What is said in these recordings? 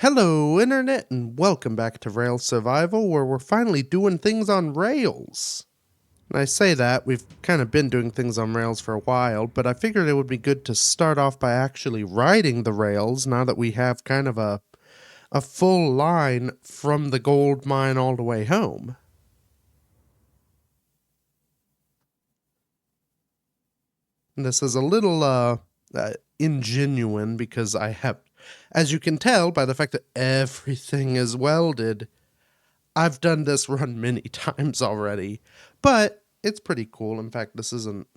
Hello, Internet, and welcome back to Rail Survival, where we're finally doing things on rails. And I say that, we've kind of been doing things on rails for a while, but I figured it would be good to start off by actually riding the rails now that we have kind of a full line from the gold mine all the way home. And this is a little ingenuine because I have, as you can tell by the fact that everything is welded, I've done this run many times already, but it's pretty cool. In fact, this isn't,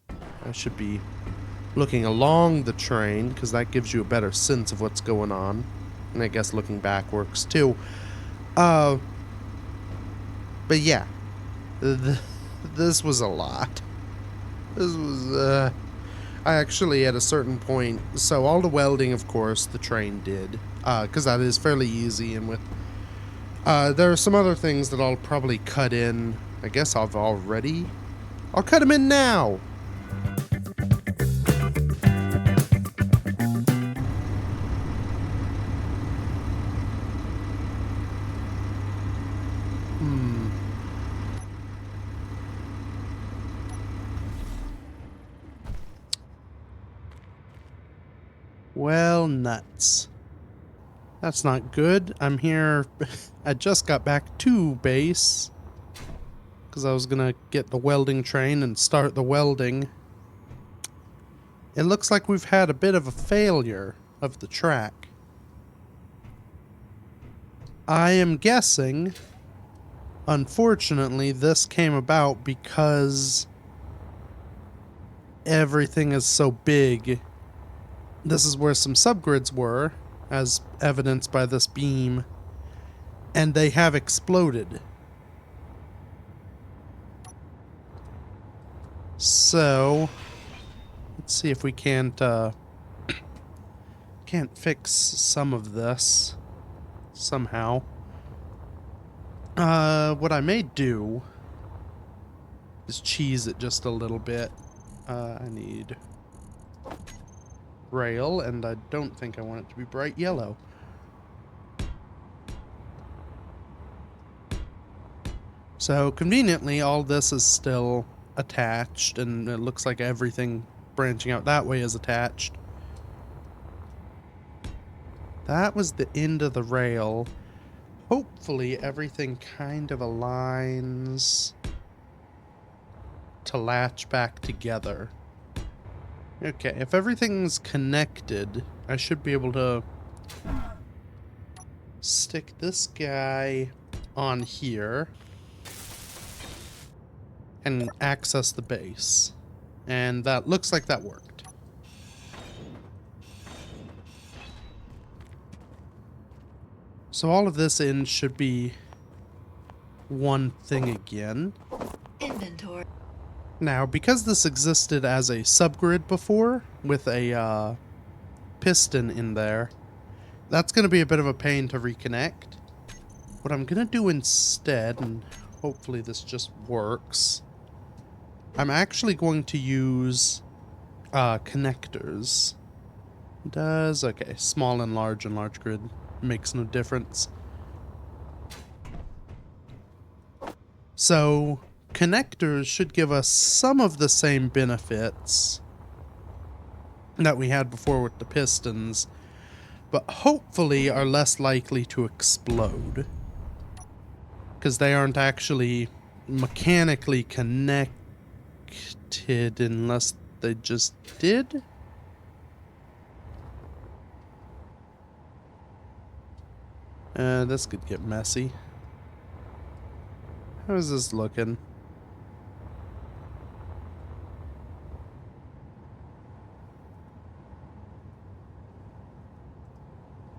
I should be looking along the train because that gives you a better sense of what's going on. And I guess looking back works too. But yeah, this was a lot. This was, I actually at a certain point, so all the welding, of course, the train did, because that is fairly easy, and with, there are some other things that I'll probably cut in. I guess I'll cut them in now. Well, nuts. That's not good. I'm here. I just got back to base because I was gonna get the welding train and start the welding. It looks like we've had a bit of a failure of the track. I am guessing, unfortunately, this came about because everything is so big. This is where some subgrids were, as evidenced by this beam, and they have exploded. So, let's see if we can't fix some of this somehow. What I may do is cheese it just a little bit. I need rail, and I don't think I want it to be bright yellow. So conveniently, all this is still attached, and it looks like everything branching out that way is attached. That was the end of the rail. Hopefully everything kind of aligns to latch back together. Okay, if everything's connected, I should be able to stick this guy on here and access the base. And that looks like that worked. So all of this in should be one thing again. Inventory. Now, because this existed as a subgrid before, with a piston in there, that's going to be a bit of a pain to reconnect. What I'm going to do instead, and hopefully this just works, I'm actually going to use connectors. Okay, small and large grid makes no difference. So connectors should give us some of the same benefits that we had before with the pistons, but hopefully are less likely to explode because they aren't actually mechanically connected unless they just did. This could get messy. How is this looking?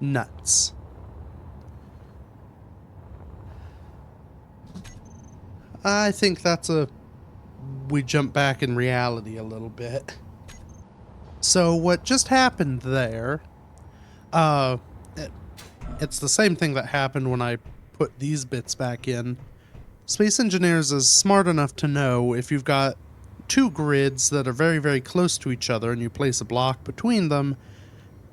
Nuts. I think that's we jump back in reality a little bit. So what just happened there, it's the same thing that happened when I put these bits back in. Space Engineers is smart enough to know if you've got two grids that are very, very close to each other and you place a block between them,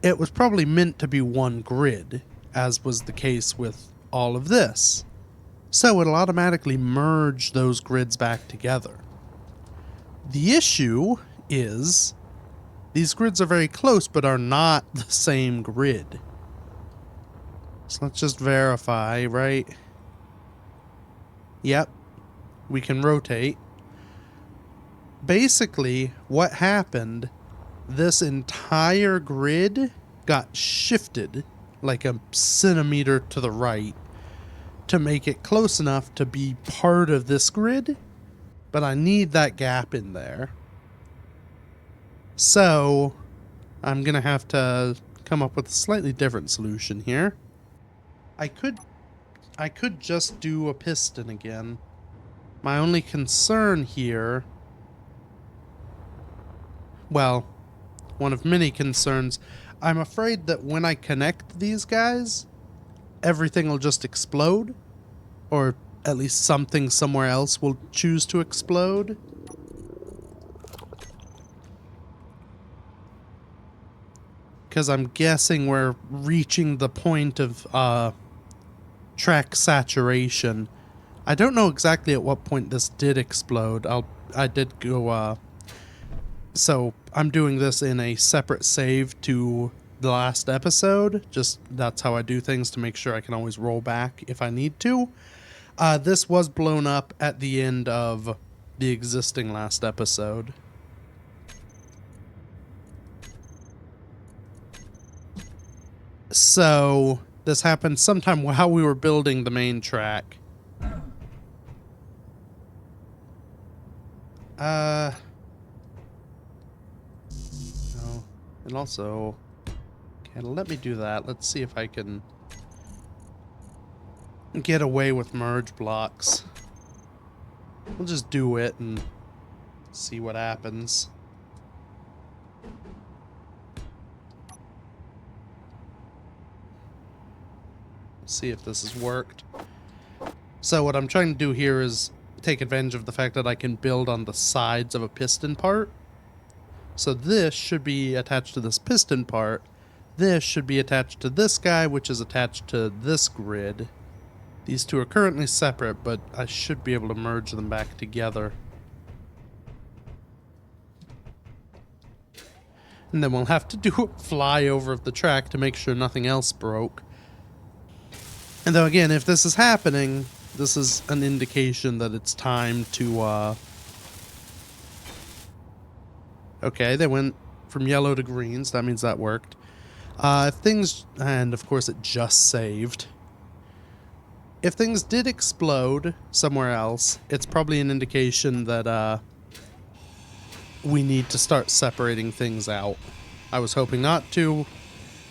it was probably meant to be one grid. as was the case with all of this. So it'll automatically merge those grids back together. The issue is these grids are very close but are not the same grid. So let's just verify, right? Yep, we can rotate. Basically, what happened, this entire grid got shifted like a centimeter to the right to make it close enough to be part of this grid, but I need that gap in there. So I'm gonna have to come up with a slightly different solution here. I could just do a piston again. My only concern here, well, one of many concerns, I'm afraid that when I connect these guys, everything will just explode, or at least something somewhere else will choose to explode. Because I'm guessing we're reaching the point of track saturation. I don't know exactly at what point this did explode. I did go so I'm doing this in a separate save to the last episode. Just that's how I do things, to make sure I can always roll back if I need to. This was blown up at the end of the existing last episode. So this happened sometime while we were building the main track. No. And also, okay, let me do that. Let's see if I can get away with merge blocks. We'll just do it and see what happens. See if this has worked. So what I'm trying to do here is take advantage of the fact that I can build on the sides of a piston part. So this should be attached to this piston part. This should be attached to this guy, which is attached to this grid. These two are currently separate, but I should be able to merge them back together. And then we'll have to do a flyover of the track to make sure nothing else broke. And though again, if this is happening, this is an indication that it's time to, okay, they went from yellow to green, so that means that worked. If things, and of course it just saved. If things did explode somewhere else, it's probably an indication that, we need to start separating things out. I was hoping not to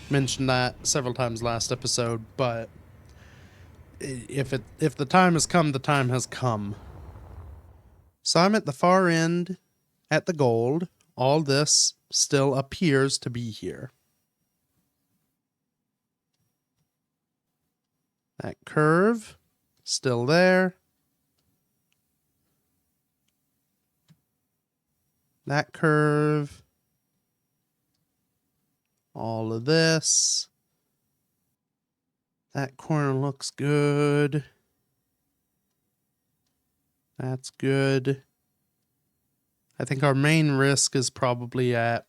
mention that several times last episode, but if the time has come, the time has come. So I'm at the far end, at the gold. All this still appears to be here. That curve, still there. That curve. All of this. That corner looks good. That's good. I think our main risk is probably at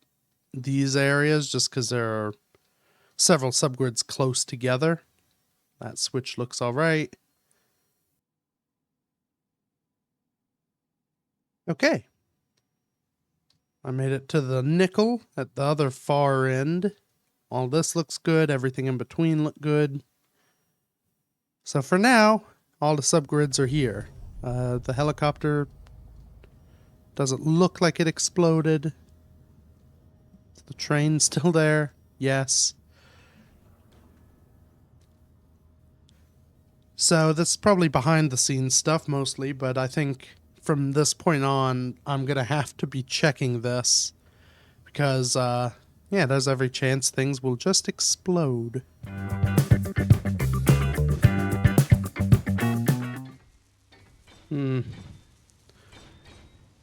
these areas, just because there are several subgrids close together. That switch looks all right. Okay. I made it to the nickel at the other far end. All this looks good. Everything in between look good. So for now, all the subgrids are here. The helicopter doesn't look like it exploded. Is the train still there? Yes. So this is probably behind the scenes stuff mostly, but I think from this point on, I'm going to have to be checking this because, yeah, there's every chance things will just explode.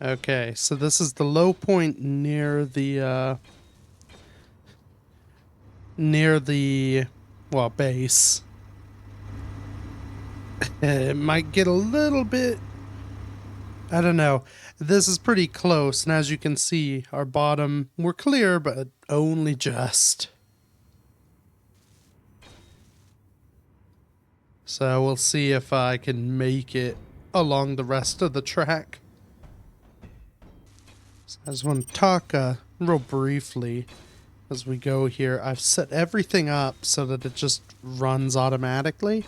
Okay, so this is the low point near the well, base. It might get a little bit, I don't know. This is pretty close, and as you can see, our bottom, we're clear, but only just. So we'll see if I can make it along the rest of the track. So I just want to talk real briefly as we go here. I've set everything up so that it just runs automatically.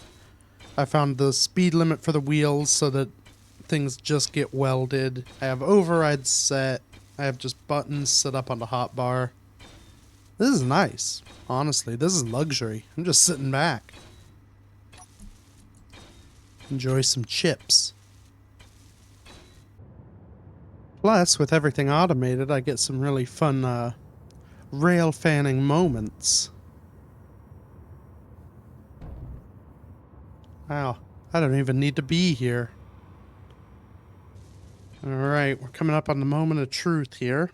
I found the speed limit for the wheels so that things just get welded. I have overrides set. I have just buttons set up on the hotbar. This is nice. Honestly, this is luxury. I'm just sitting back. Enjoy some chips. Plus, with everything automated, I get some really fun rail fanning moments. Wow, I don't even need to be here. Alright, we're coming up on the moment of truth here.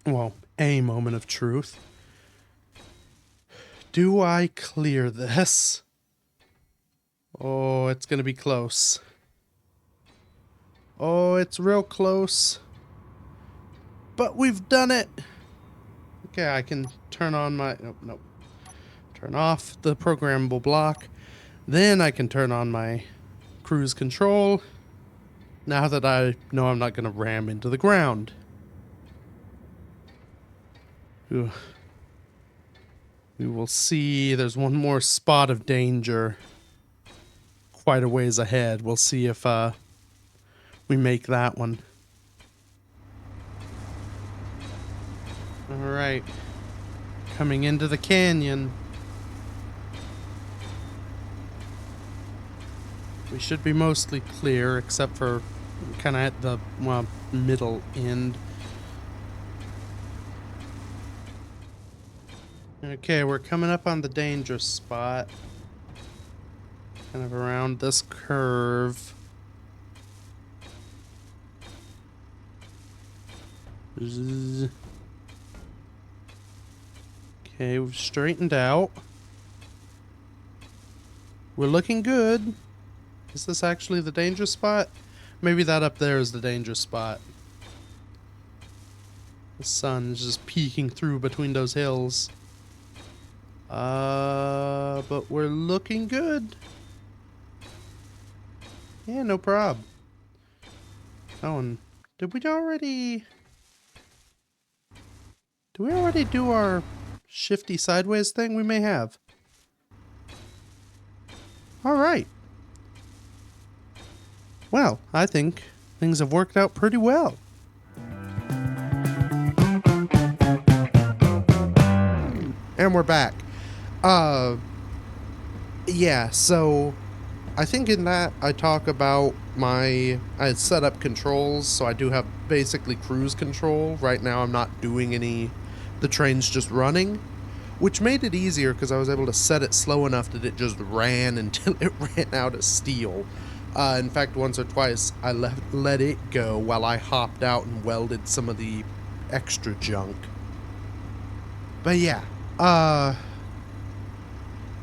Well, a moment of truth. Do I clear this? Oh, it's gonna be close. Oh, it's real close. But we've done it! Okay, I can turn on my... Nope. Turn off the programmable block. Then I can turn on my cruise control. Now that I know I'm not gonna ram into the ground. Ooh. We will see. There's one more spot of danger quite a ways ahead. We'll see if we make that one. Alright. Coming into the canyon. We should be mostly clear, except for kind of at the, well, middle end. Okay, we're coming up on the dangerous spot. Kind of around this curve. Zzz. Okay, we've straightened out. We're looking good. Is this actually the dangerous spot? Maybe that up there is the dangerous spot. The sun is just peeking through between those hills. But we're looking good. Yeah, no prob. Oh, and did we already do our shifty sideways thing? We may have. Alright. Well, I think things have worked out pretty well. And we're back. Yeah, so I think in that I talk about I had set up controls, so I do have basically cruise control. Right now I'm not doing the train's just running, which made it easier because I was able to set it slow enough that it just ran until it ran out of steel. In fact, once or twice I let it go while I hopped out and welded some of the extra junk. But yeah,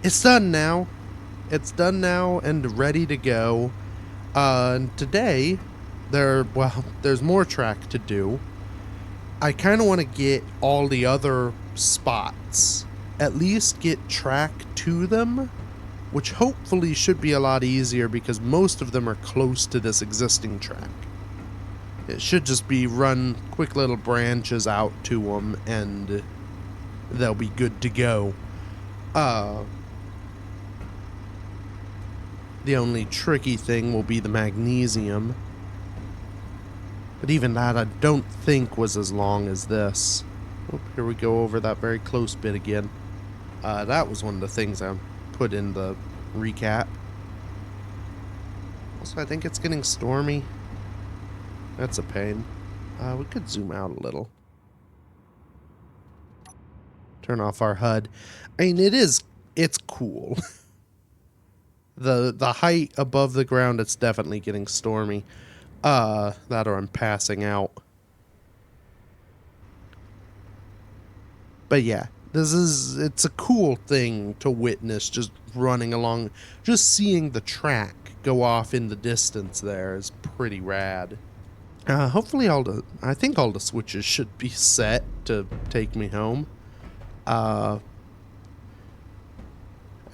it's done now. It's done now and ready to go. Today, there's more track to do. I kind of want to get all the other spots, at least get track to them, which hopefully should be a lot easier because most of them are close to this existing track. It should just be run quick little branches out to them and they'll be good to go. The only tricky thing will be the magnesium. But even that I don't think was as long as this. Oh, here we go over that very close bit again. That was one of the things I put in the recap. Also, I think it's getting stormy. That's a pain. We could zoom out a little. Turn off our HUD. I mean, it's cool. The height above the ground, it's definitely getting stormy. That or I'm passing out. But yeah, It's a cool thing to witness, just running along, just seeing the track go off in the distance there is pretty rad. Hopefully I think all the switches should be set to take me home. I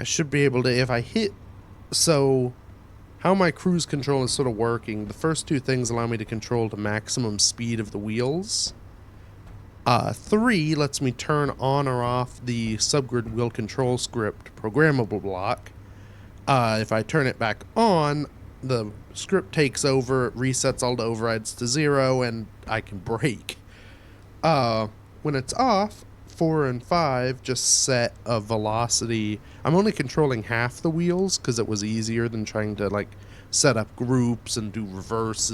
should be able to, if I hit, so how my cruise control is sort of working, the first two things allow me to control the maximum speed of the wheels. 3 lets me turn on or off the subgrid wheel control script programmable block. If I turn it back on, the script takes over, it resets all the overrides to 0, and I can brake. When it's off, 4 and 5 just set a velocity. I'm only controlling half the wheels because it was easier than trying to like set up groups and do reverse,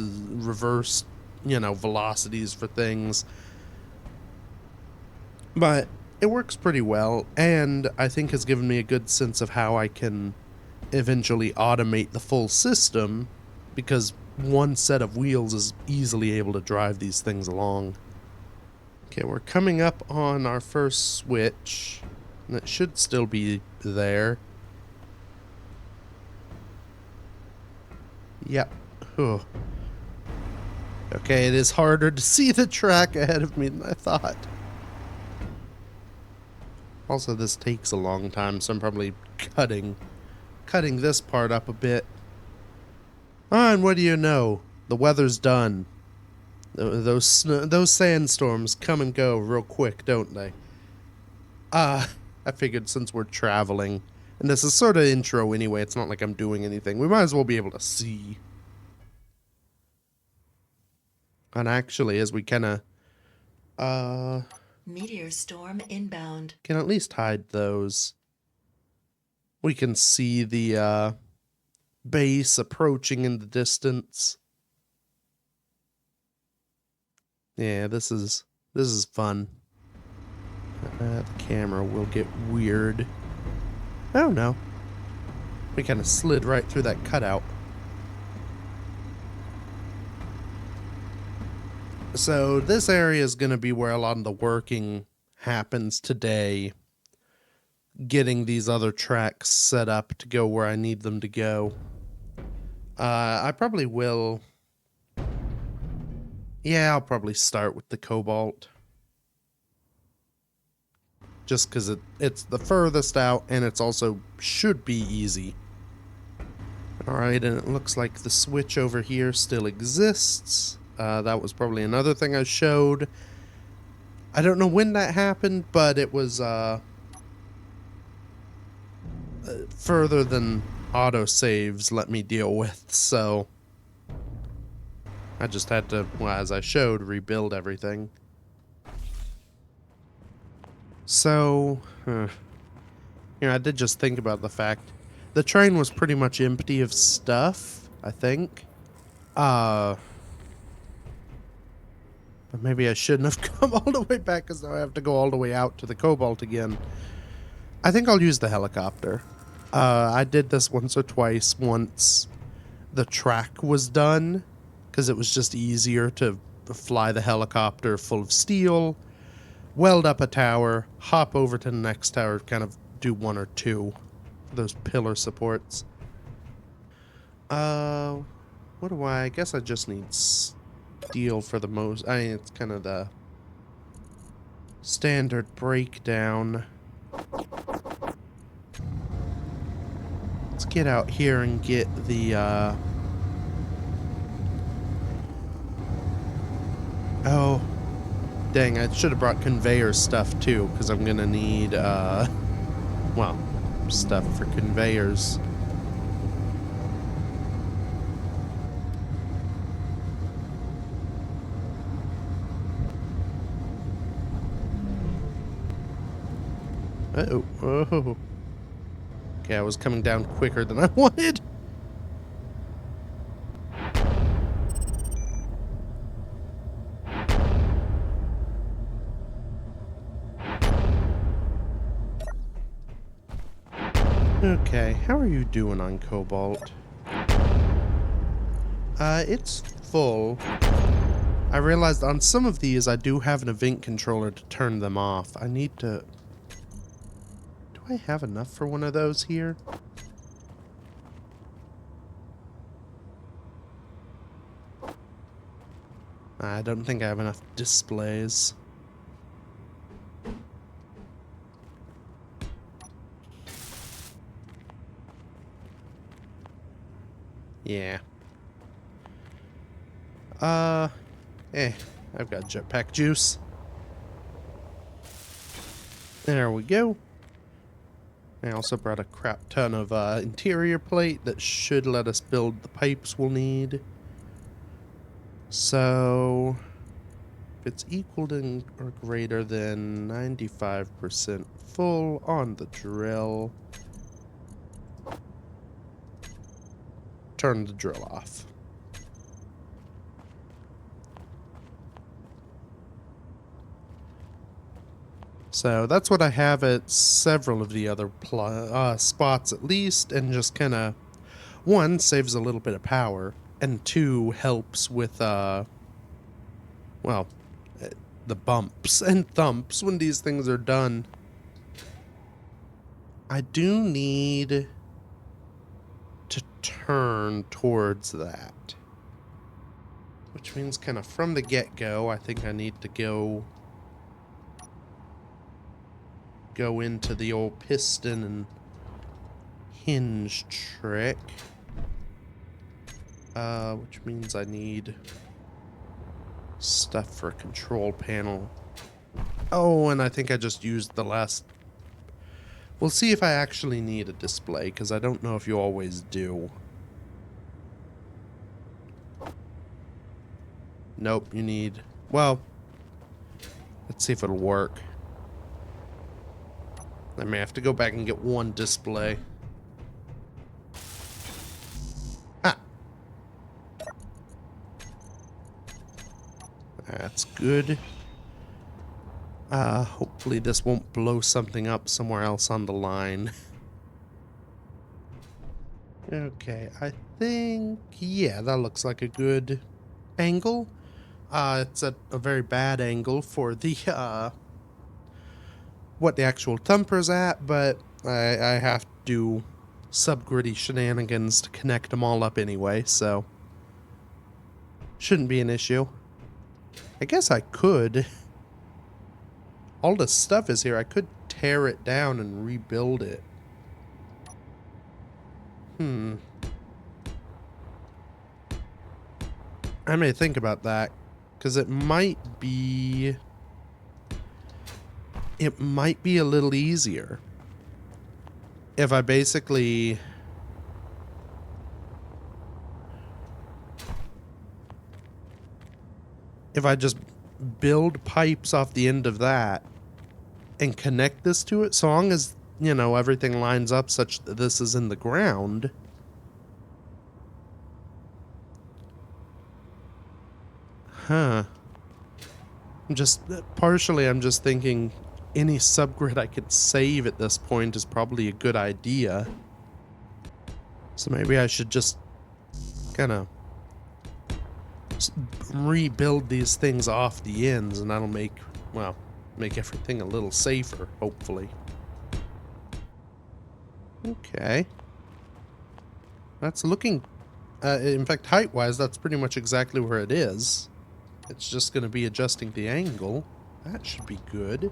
velocities for things. But it works pretty well, and I think has given me a good sense of how I can eventually automate the full system, because one set of wheels is easily able to drive these things along. Okay, we're coming up on our first switch, and it should still be there. Yep. Ugh. Okay, it is harder to see the track ahead of me than I thought. Also, this takes a long time, so I'm probably cutting this part up a bit. And what do you know? The weather's done. Those sandstorms come and go real quick, don't they? I figured since we're traveling, and this is sort of intro anyway, it's not like I'm doing anything, we might as well be able to see. And actually, as we kind of, meteor storm inbound. can at least hide those. We can see the base approaching in the distance. Yeah, this is fun. The camera will get weird. Oh no. We kind of slid right through that cutout. So this area is going to be where a lot of the working happens today. Getting these other tracks set up to go where I need them to go. I probably will... Yeah, I'll probably start with the Cobalt. Just because it's the furthest out, and it's also should be easy. Alright, and it looks like the switch over here still exists. That was probably another thing I showed. I don't know when that happened, but it was further than autosaves let me deal with, so I just had to, well, as I showed, rebuild everything. So, I did just think about the fact the train was pretty much empty of stuff, I think. But maybe I shouldn't have come all the way back, because now I have to go all the way out to the Cobalt again. I think I'll use the helicopter. I did this once or twice. Once the track was done, because it was just easier to fly the helicopter full of steel, weld up a tower, hop over to the next tower, kind of do 1 or 2 of those pillar supports. What do I guess I just need steel for the most. I mean, it's kind of the standard breakdown. Let's get out here and get the oh, dang, I should have brought conveyor stuff too, because I'm gonna need well, stuff for conveyors. Uh-oh. Oh. Okay, I was coming down quicker than I wanted. Okay, how are you doing on Cobalt? It's full. I realized on some of these I do have an event controller to turn them off. I need to I have enough for one of those here? I don't think I have enough displays. Yeah. I've got jetpack juice. There we go. I also brought a crap ton of interior plate that should let us build the pipes we'll need. So, if it's equal to or greater than 95% full on the drill, turn the drill off. So that's what I have at several of the other spots at least, and just kind of, one, saves a little bit of power, and two, helps with, well, the bumps and thumps when these things are done. I do need to turn towards that, which means kind of from the get-go, I think I need to go into the old piston and hinge trick. Which means I need stuff for a control panel. Oh, and I think I just used the last... We'll see if I actually need a display, because I don't know if you always do. Nope, you need... Well, let's see if it'll work. I may have to go back and get one display. Ah! That's good. Hopefully this won't blow something up somewhere else on the line. Okay, I think... Yeah, that looks like a good angle. It's at a very bad angle for the, what the actual thumper's at, but I have to do subgriddy shenanigans to connect them all up anyway, so shouldn't be an issue. I guess I could. All the stuff is here. I could tear it down and rebuild it. I may think about that, because it might be a little easier if I basically just build pipes off the end of that and connect this to it, so long as, you know, everything lines up such that this is in the ground. Huh. I'm just thinking any subgrid I could save at this point is probably a good idea. So maybe I should just kind of rebuild these things off the ends, and that'll make everything a little safer, hopefully. Okay. That's looking... in fact, height-wise, that's pretty much exactly where it is. It's just going to be adjusting the angle. That should be good.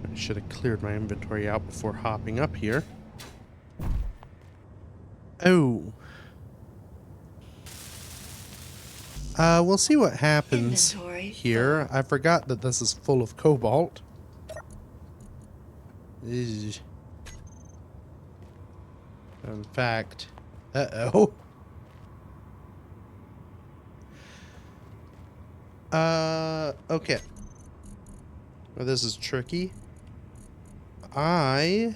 I should have cleared my inventory out before hopping up here. Oh. We'll see what happens here. I forgot that this is full of cobalt. Ugh. In fact... Uh-oh. Okay. Well, this is tricky. I'm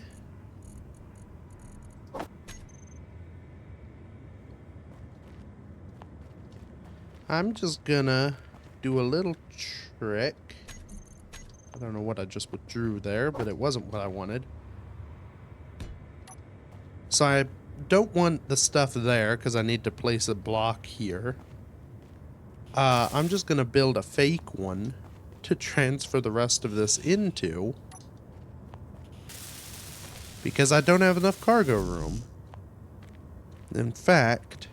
just gonna do a little trick. I don't know what I just withdrew there, but it wasn't what I wanted. So I don't want the stuff there because I need to place a block here. I'm just gonna build a fake one to transfer the rest of this into. because I don't have enough cargo room. In fact,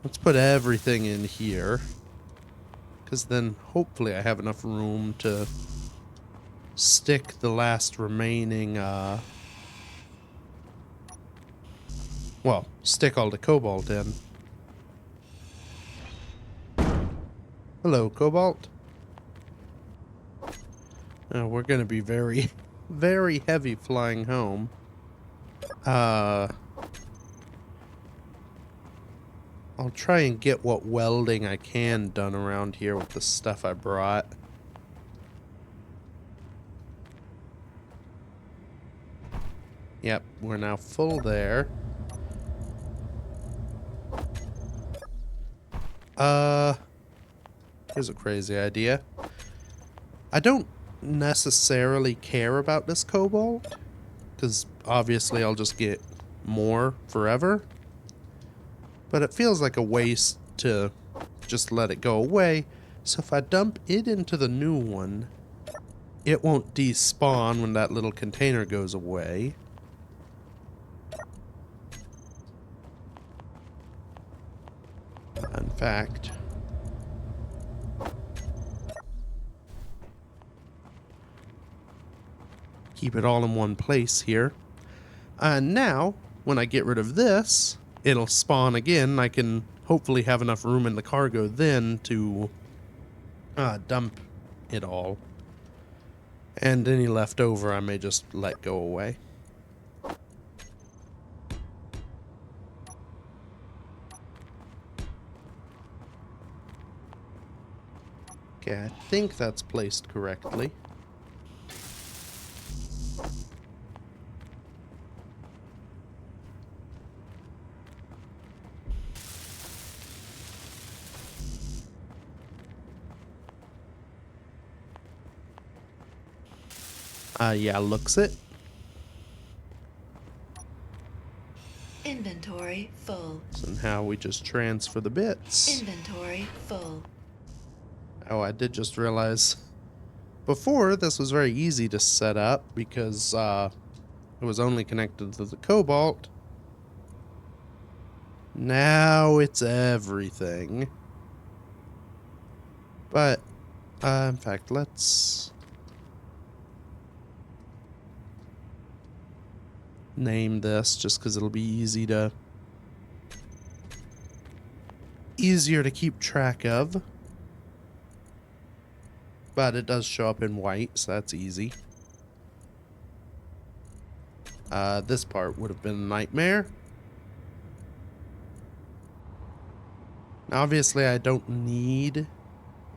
let's put everything in here, because then hopefully I have enough room to stick the last remaining, well, stick all the cobalt in. Hello, cobalt. We're gonna be very, very heavy flying home. I'll try and get what welding I can done around here with the stuff I brought. Yep, we're now full there. Here's a crazy idea. I don't necessarily care about this cobalt, because obviously I'll just get more forever. But it feels like a waste to just let it go away. So if I dump it into the new one, it won't despawn when that little container goes away. In fact, keep it all in one place here. And now, when I get rid of this, it'll spawn again. I can hopefully have enough room in the cargo then to dump it all. And any left over I may just let go away. Okay, I think that's placed correctly. Yeah, looks it. Inventory full. So now we just transfer the bits. Inventory full. Oh, I did just realize before this was very easy to set up because it was only connected to the cobalt. Now it's everything. But in fact, let's name this just because it'll be easier to keep track of. But it does show up in white, so that's easy. This part would have been a nightmare. Now, obviously, I don't need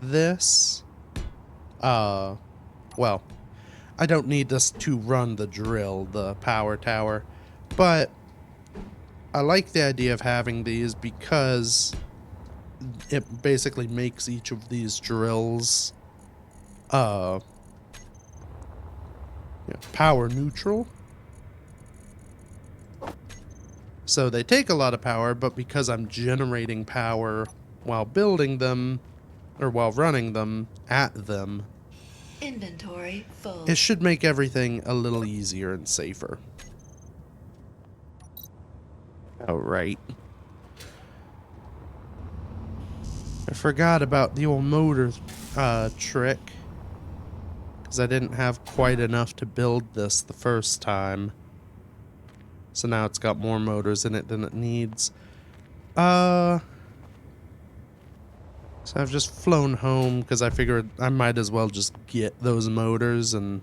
this. Well, I don't need this to run the drill, the power tower. But I like the idea of having these because it basically makes each of these drills power neutral. So they take a lot of power, but because I'm generating power while building them, or while running them, at them, Inventory full. it should make everything a little easier and safer. Alright. I forgot about the old motor trick, because I didn't have quite enough to build this the first time. So now it's got more motors in it than it needs. So I've just flown home because I figured I might as well just get those motors, and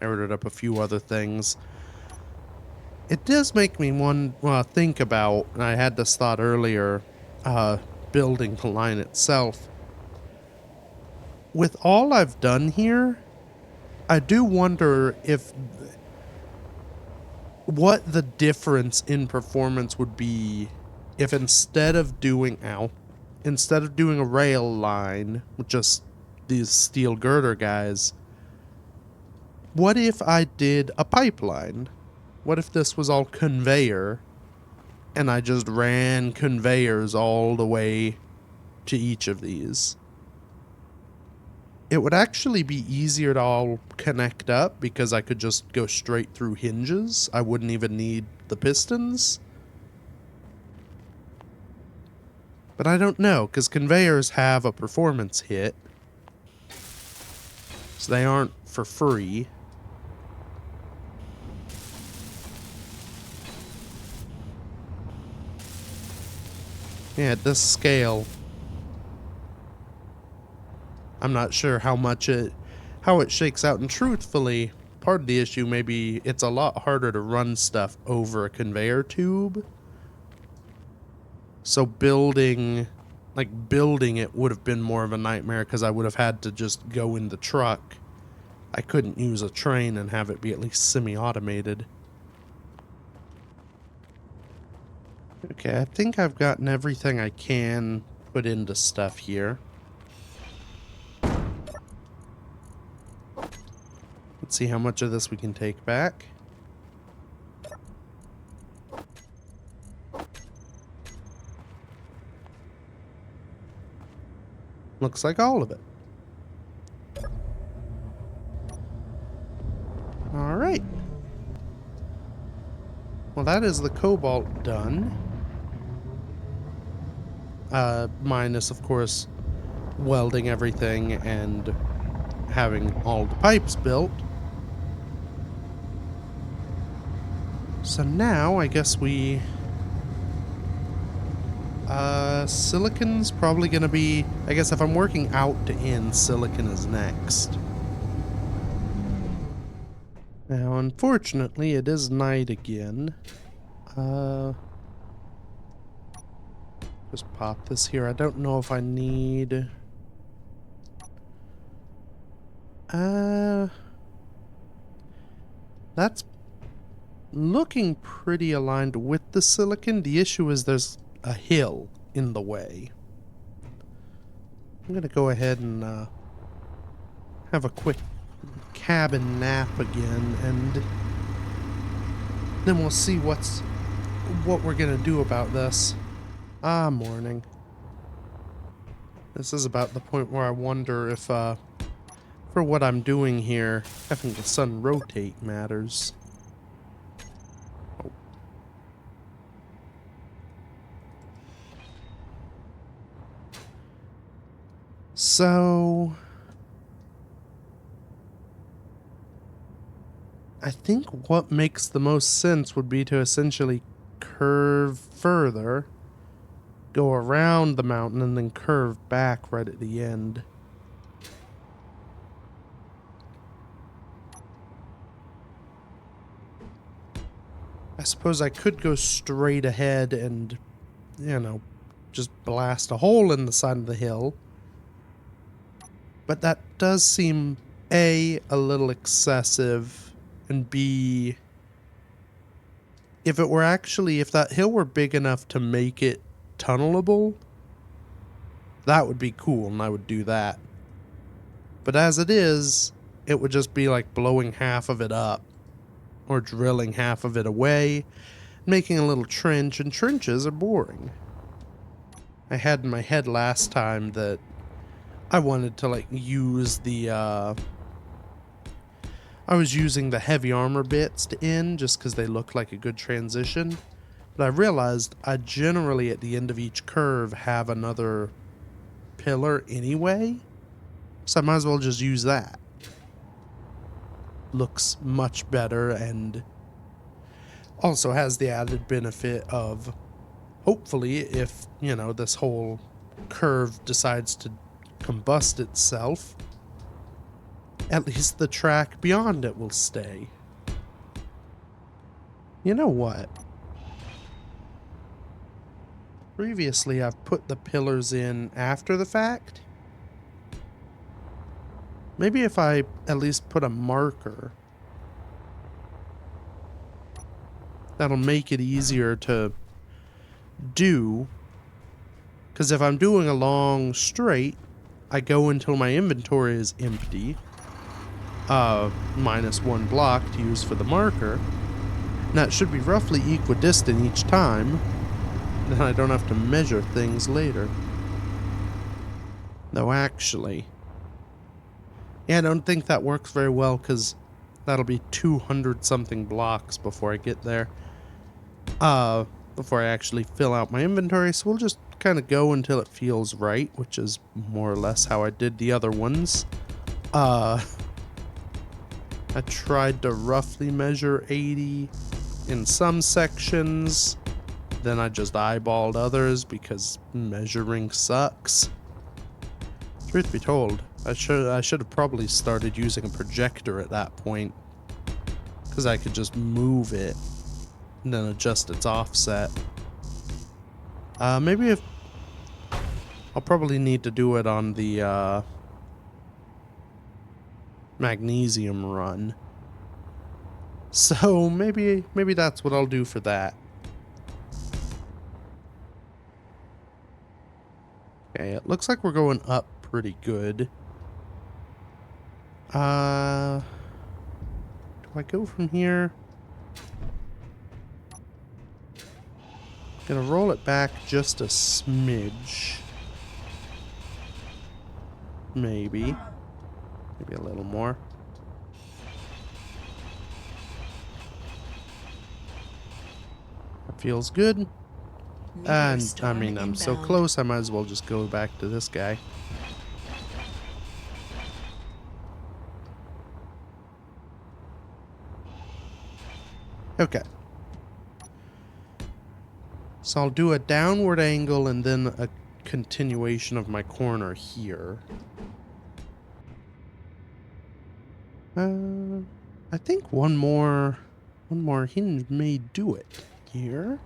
I ordered up a few other things. It does make me think about, and I had this thought earlier, building the line itself. With all I've done here, I do wonder what the difference in performance would be if instead of doing a rail line with just these steel girder guys, what if I did a pipeline? What if this was all conveyor and I just ran conveyors all the way to each of these? it would actually be easier to all connect up because I could just go straight through hinges. I wouldn't even need the pistons. But I don't know, because conveyors have a performance hit. So they aren't for free. Yeah, at this scale, I'm not sure how it shakes out, and truthfully, part of the issue maybe it's a lot harder to run stuff over a conveyor tube. So building it would have been more of a nightmare because I would have had to just go in the truck. I couldn't use a train and have it be at least semi-automated. Okay, I think I've gotten everything I can put into stuff here. Let's see how much of this we can take back. Looks like all of it. Alright. Well, that is the cobalt done. Minus, of course, welding everything and having all the pipes built. So now, I guess silicon's probably gonna be, I guess if I'm working out to in, silicon is next. Now, unfortunately, it is night again. Just pop this here. I don't know if I need... That's looking pretty aligned with the silicon. The issue is there's a hill in the way. I'm gonna go ahead and have a quick cabin nap again, and then we'll see what we're gonna do about this. Ah, morning. This is about the point where I wonder if for what I'm doing here, having the sun rotate matters. So, I think what makes the most sense would be to essentially curve further, go around the mountain, and then curve back right at the end. I suppose I could go straight ahead and, you know, just blast a hole in the side of the hill. But that does seem, A, a little excessive, and B, if that hill were big enough to make it tunnelable, that would be cool, and I would do that. But as it is, it would just be like blowing half of it up, or drilling half of it away, making a little trench, and trenches are boring. I had in my head last time that I wanted to, like, use the, I was using the heavy armor bits to end, just because they look like a good transition. But I realized I generally, at the end of each curve, have another pillar anyway. So I might as well just use that. Looks much better, and also has the added benefit of, hopefully, if, you know, this whole curve decides to combust itself, at least the track beyond it will stay. You know what? Previously, I've put the pillars in after the fact. Maybe if I at least put a marker, that'll make it easier to do. Because if I'm doing a long straight, I go until my inventory is empty. Minus one block to use for the marker. And that should be roughly equidistant each time. Then I don't have to measure things later. Though actually, Yeah, I don't think that works very well because that'll be 200 something blocks before I get there. Before I actually fill out my inventory, so we'll just kind of go until it feels right, which is more or less how I did the other ones. I tried to roughly measure 80 in some sections, then I just eyeballed others because measuring sucks. Truth be told, I should have probably started using a projector at that point, because I could just move it and then adjust its offset. Maybe if I'll probably need to do it on the magnesium run. So maybe that's what I'll do for that. Okay, it looks like we're going up pretty good. Do I go from here? Gonna roll it back just a smidge. Maybe a little more. That feels good. And I mean, I'm so close, I might as well just go back to this guy. Okay. So I'll do a downward angle and then a continuation of my corner here. I think one more hinge may do it here.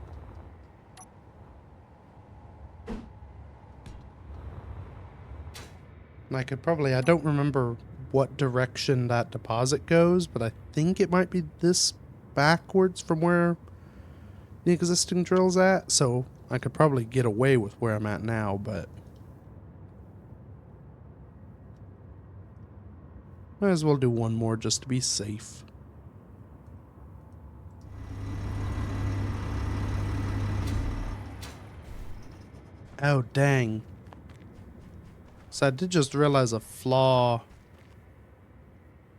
And I don't remember what direction that deposit goes, but I think it might be this backwards from where the existing drill's at, so I could probably get away with where I'm at now, but might as well do one more just to be safe. Oh, dang. So I did just realize a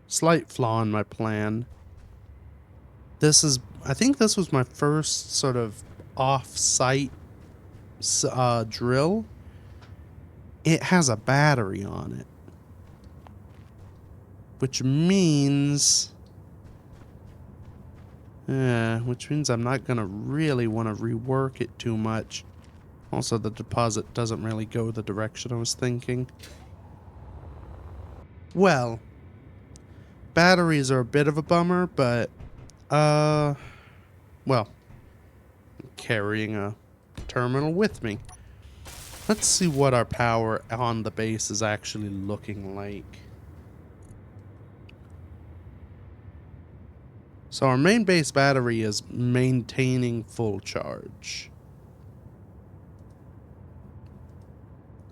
slight flaw in my plan. I think this was my first sort of off-site drill. It has a battery on it, which means I'm not gonna really want to rework it too much. Also, the deposit doesn't really go the direction I was thinking. Well, batteries are a bit of a bummer, but well, I'm carrying a terminal with me. Let's see what our power on the base is actually looking like. So our main base battery is maintaining full charge,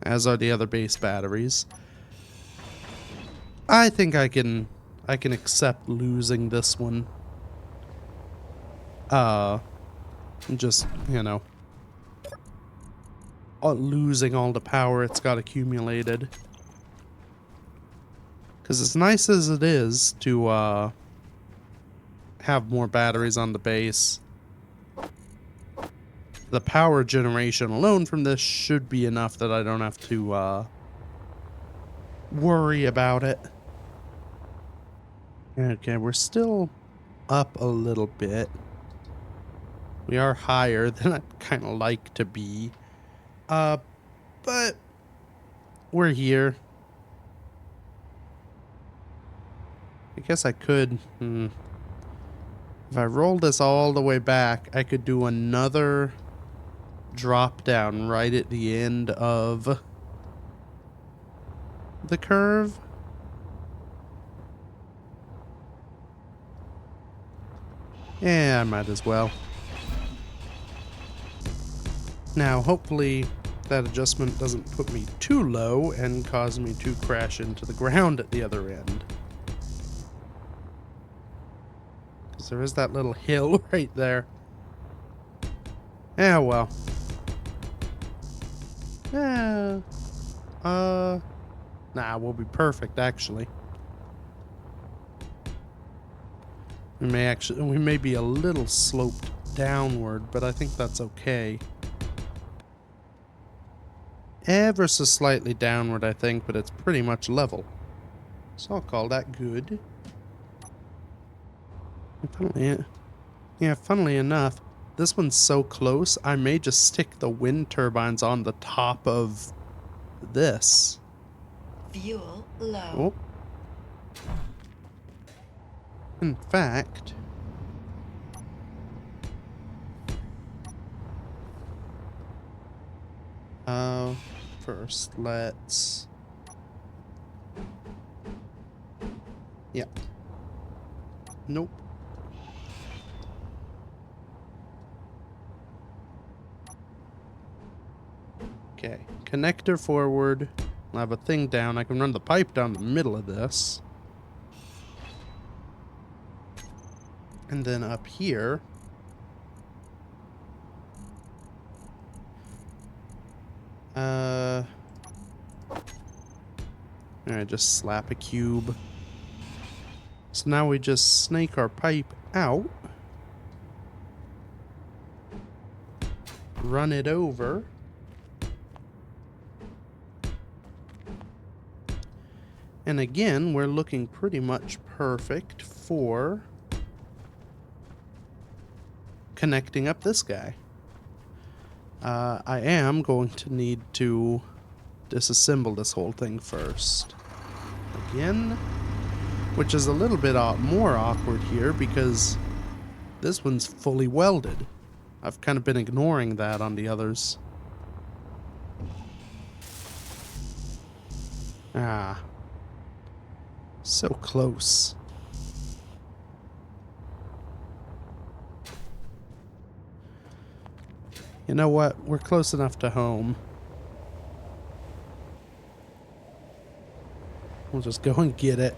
as are the other base batteries. I think I can accept losing this one. Just, you know, losing all the power it's got accumulated. Because as nice as it is to have more batteries on the base, the power generation alone from this should be enough that I don't have to worry about it. Okay, we're still up a little bit. We are higher than I'd kind of like to be. But we're here. I guess I could, if I roll this all the way back, I could do another drop down right at the end of the curve. Yeah, I might as well. Now, hopefully that adjustment doesn't put me too low and cause me to crash into the ground at the other end. Because there is that little hill right there. Yeah, well. Yeah. Nah, we'll be perfect, actually. We may be a little sloped downward, but I think that's okay. Ever so slightly downward, I think, but it's pretty much level. So I'll call that good. Funnily enough, this one's so close, I may just stick the wind turbines on the top of this. Fuel low. Oh. In fact... first, let's... Yeah. Nope. Okay. Connector forward. I'll have a thing down. I can run the pipe down the middle of this. And then up here... Alright, just slap a cube. So now we just snake our pipe out. Run it over. And again, we're looking pretty much perfect for connecting up this guy. I am going to need to disassemble this whole thing first. Again, which is a little bit more awkward here because this one's fully welded. I've kind of been ignoring that on the others. Ah. So close. You know what? We're close enough to home. We'll just go and get it.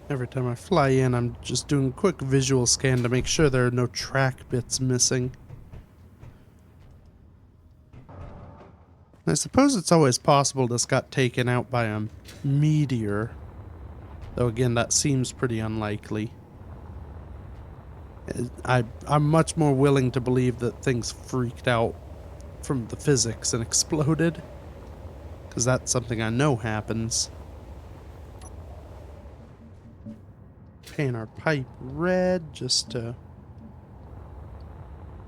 Every time I fly in, I'm just doing a quick visual scan to make sure there are no track bits missing. I suppose it's always possible this got taken out by a meteor. Though again, that seems pretty unlikely. I'm much more willing to believe that things freaked out from the physics and exploded. Because that's something I know happens. Paint our pipe red just to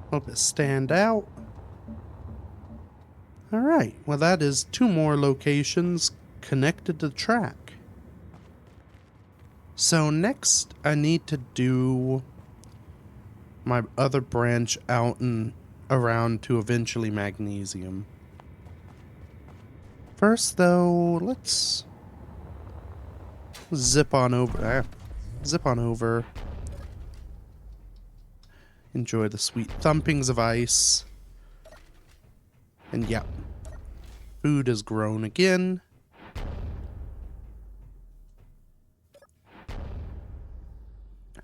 help it stand out. Alright, well that is 2 more locations connected to the track. So next I need to do my other branch out and around to eventually magnesium. First though, let's zip on over. Enjoy the sweet thumpings of ice. And yeah, food has grown again.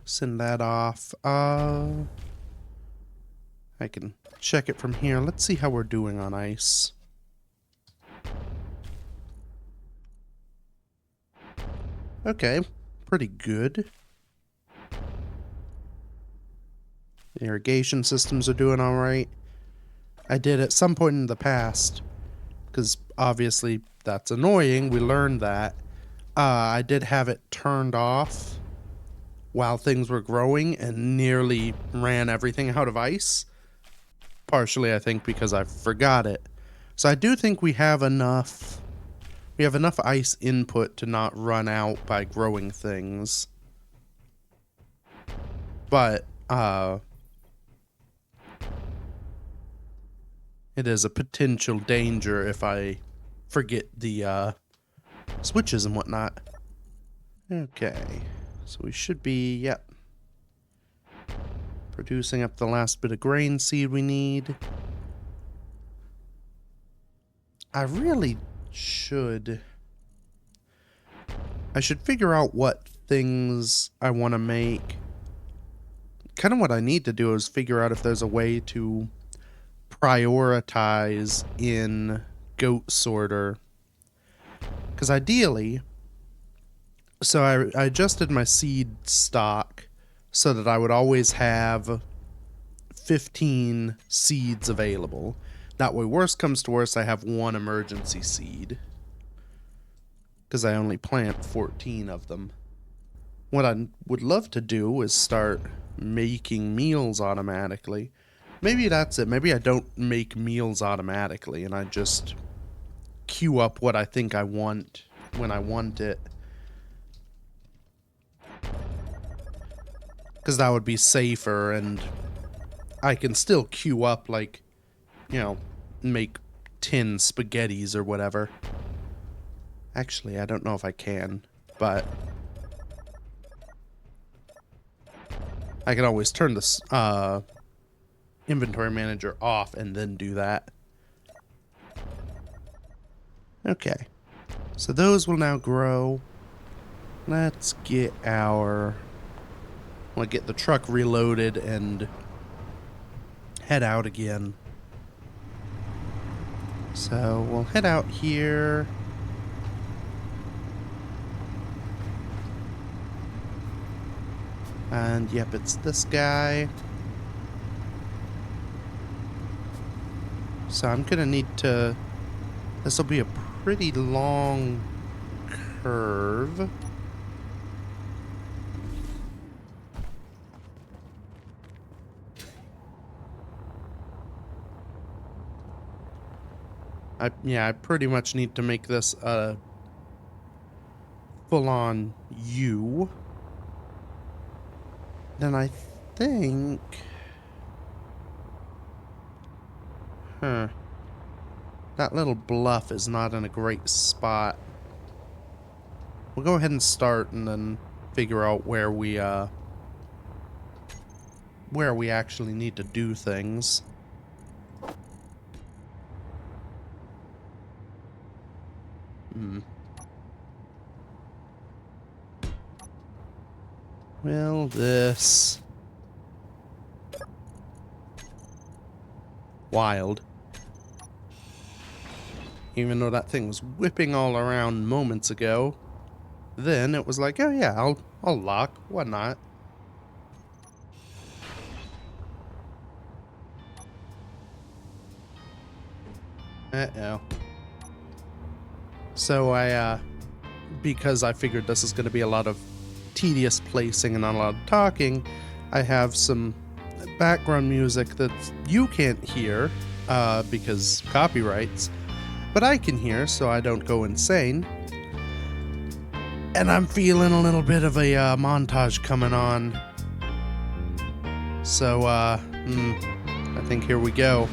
Send that off. I can check it from here. Let's see how we're doing on ice. Okay, pretty good. The irrigation systems are doing all right. I did at some point in the past, because obviously that's annoying, we learned that. I did have it turned off while things were growing and nearly ran everything out of ice. Partially, I think, because I forgot it. So I do think we have enough ice input to not run out by growing things. But, it is a potential danger if I forget the, switches and whatnot. Okay. So we should be, yep. Producing up the last bit of grain seed we need. I really should... I should figure out what things I want to make. Kind of what I need to do is figure out if there's a way to prioritize in goat sorter. Because ideally, so I adjusted my seed stock so that I would always have 15 seeds available. That way, worst comes to worst, I have one emergency seed. Because I only plant 14 of them. What I would love to do is start making meals automatically. Maybe that's it. Maybe I don't make meals automatically and I just queue up what I think I want when I want it. Because that would be safer, and I can still queue up, like, you know, make 10 spaghettis or whatever. Actually, I don't know if I can, but I can always turn this inventory manager off and then do that. Okay, so those will now grow. Let's get our... I'll get the truck reloaded and head out again. So we'll head out here. And yep, it's this guy. So I'm gonna need to... This will be a pretty long curve. I pretty much need to make this a full-on U. Then I think... That little bluff is not in a great spot. We'll go ahead and start and then figure out where we actually need to do things. Well, this... Wild. Even though that thing was whipping all around moments ago, then it was like, oh yeah, I'll lock, why not? Uh-oh. So because I figured this is going to be a lot of tedious placing and not a lot of talking, I have some background music that you can't hear because copyrights, but I can hear so I don't go insane. And I'm feeling a little bit of a montage coming on. So I think here we go.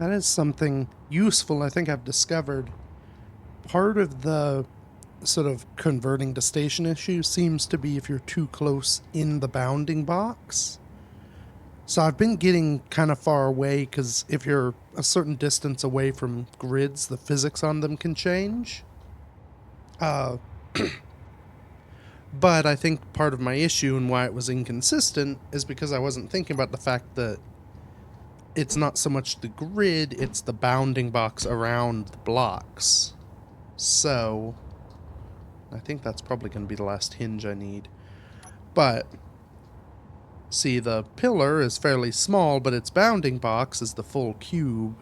That is something useful I think I've discovered. Part of the sort of converting to station issue seems to be if you're too close in the bounding box. So I've been getting kind of far away because if you're a certain distance away from grids, the physics on them can change. But I think part of my issue and why it was inconsistent is because I wasn't thinking about the fact that it's not so much the grid, it's the bounding box around the blocks. So I think that's probably going to be the last hinge I need. But see, the pillar is fairly small, but its bounding box is the full cube.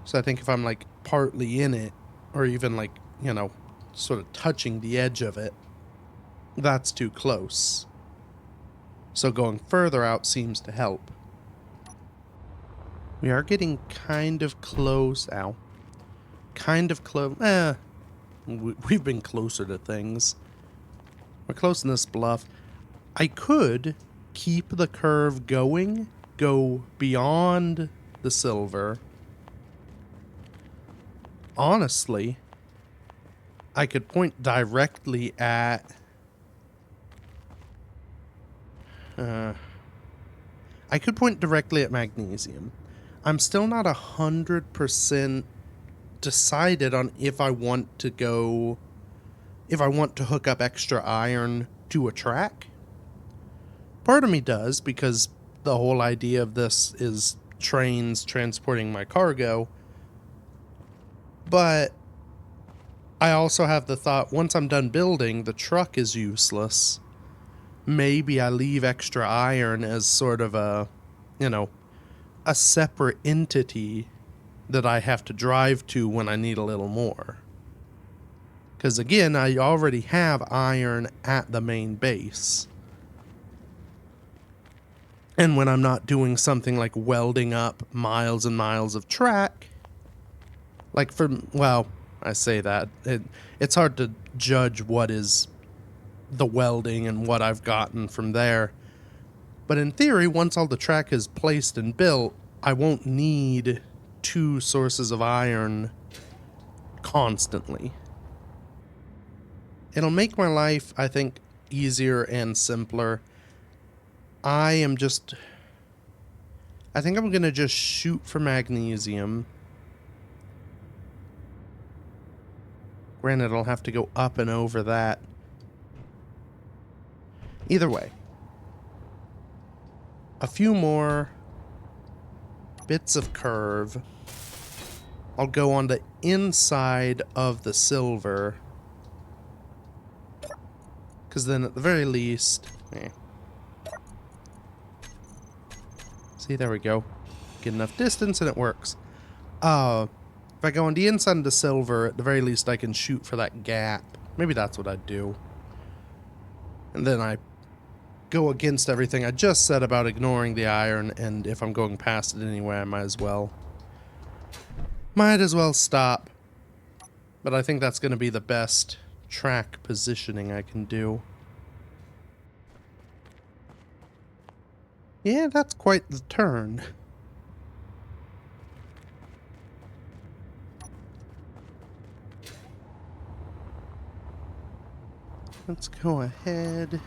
So I think if I'm like partly in it, or even like, you know, sort of touching the edge of it, that's too close. So going further out seems to help. We are getting kind of close. Ow. Kind of close. We've been closer to things. We're close in this bluff. I could keep the curve going, go beyond the silver. Honestly, I could point directly at... I could point directly at magnesium. I'm still not 100% decided on if I want to go... if I want to hook up extra iron to a track. Part of me does, because the whole idea of this is trains transporting my cargo. But I also have the thought, once I'm done building, the truck is useless. Maybe I leave extra iron as sort of a, you know, a separate entity that I have to drive to when I need a little more. Because again, I already have iron at the main base. And when I'm not doing something like welding up miles and miles of track, like well, I say that, it's hard to judge what is the welding and what I've gotten from there. But in theory, once all the track is placed and built, I won't need 2 sources of iron constantly. It'll make my life, I think, easier and simpler. I think I'm gonna just shoot for magnesium. Granted, I'll have to go up and over that. Either way. A few more bits of curve. I'll go on the inside of the silver. Because then at the very least... See, there we go. Get enough distance and it works. If I go on the inside of the silver, at the very least I can shoot for that gap. Maybe that's what I'd do. And then I go against everything I just said about ignoring the iron, and if I'm going past it anyway, I might as well stop. But I think that's going to be the best track positioning I can do. Yeah, that's quite the turn. Let's go ahead.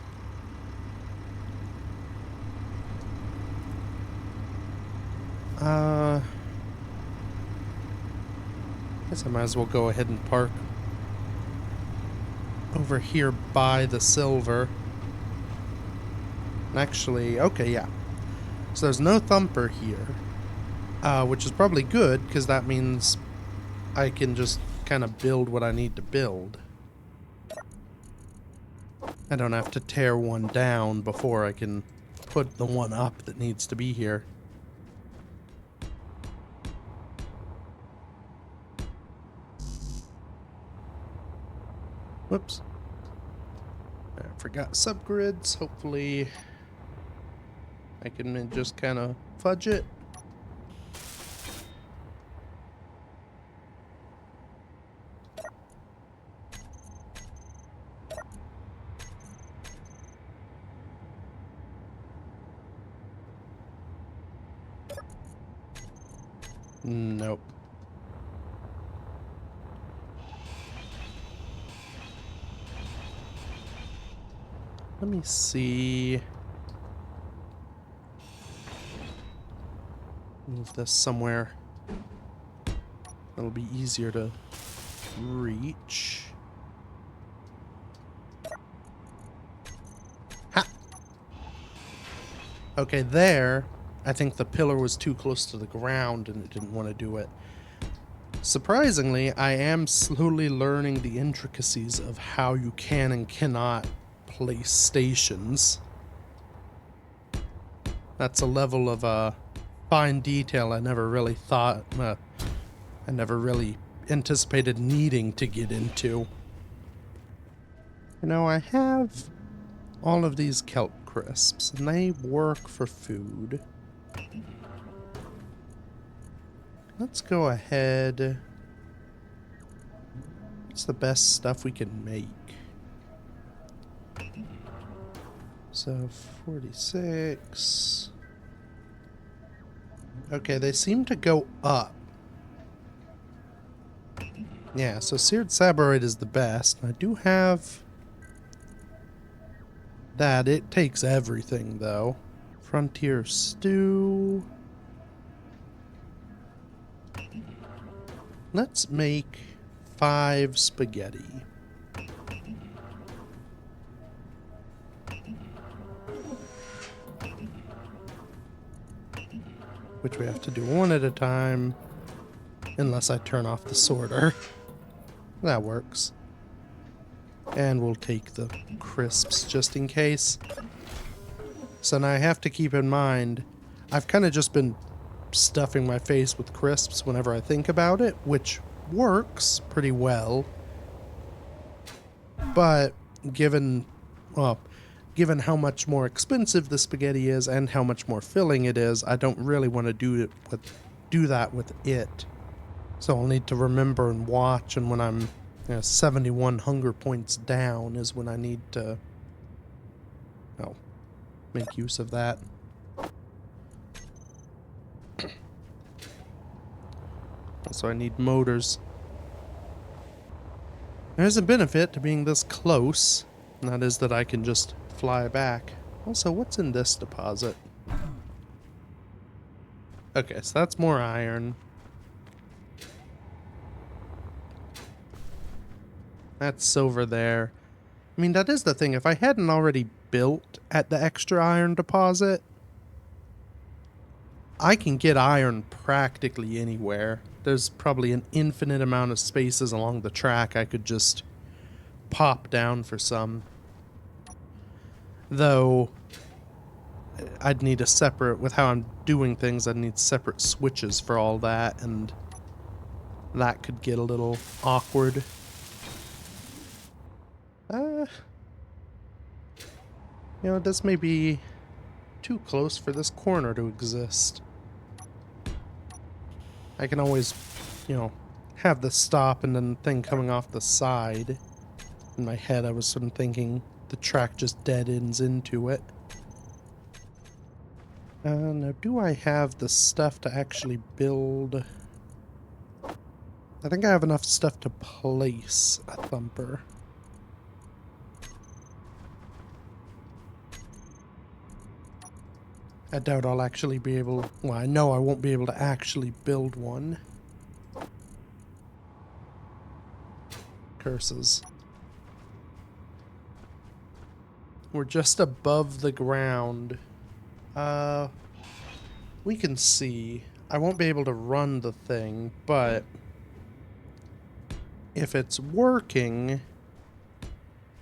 Guess I might as well go ahead and park over here by the silver. Actually, okay, yeah. So there's no thumper here, which is probably good, because that means I can just kind of build what I need to build. I don't have to tear one down before I can put the one up that needs to be here. Whoops. I forgot subgrids. Hopefully I can just kind of fudge it. Nope. Let me see. Move this somewhere. It'll be easier to reach. Ha! Okay, there. I think the pillar was too close to the ground and it didn't want to do it. Surprisingly, I am slowly learning the intricacies of how you can and cannot place stations. That's a level of fine detail I never really thought, I never really anticipated needing to get into. You know, I have all of these kelp crisps, and they work for food. Let's go ahead. What's the best stuff we can make? So, 46. Okay, they seem to go up. Yeah, so seared saborite is the best. I do have that. It takes everything, though. Frontier stew. Let's make 5 spaghetti. Which we have to do one at a time, unless I turn off the sorter. That works. And we'll take the crisps just in case. So now I have to keep in mind, I've kind of just been stuffing my face with crisps whenever I think about it, which works pretty well. But given how much more expensive the spaghetti is and how much more filling it is, I don't really want to do that with it. So I'll need to remember and watch, and when I'm 71 hunger points down is when I need to make use of that. Also, I need motors. There's a benefit to being this close, and that is that I can just fly back. Also, what's in this deposit? Okay, so that's more iron. That's silver there. I mean, that is the thing. If I hadn't already built at the extra iron deposit, I can get iron practically anywhere. There's probably an infinite amount of spaces along the track I could just pop down for some. Though, I'd need a separate, with how I'm doing things, I'd need separate switches for all that, and that could get a little awkward. This may be too close for this corner to exist. I can always, have the stop and then thing coming off the side. In my head, I was sort of thinking the track just dead ends into it. Now, do I have the stuff to actually build? I think I have enough stuff to place a thumper. I doubt I'll actually be able... Well, I know I won't be able to actually build one. Curses. We're just above the ground. We can see. I won't be able to run the thing, but... if it's working,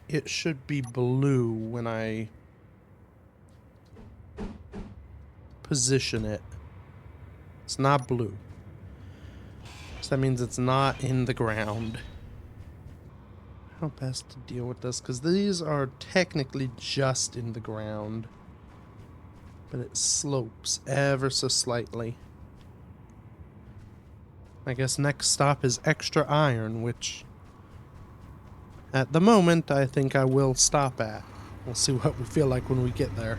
it should be blue when I... position it. It's not blue. So that means it's not in the ground. How best to deal with this? Because these are technically just in the ground. But it slopes ever so slightly. I guess next stop is extra iron, which at the moment I think I will stop at. We'll see what we feel like when we get there.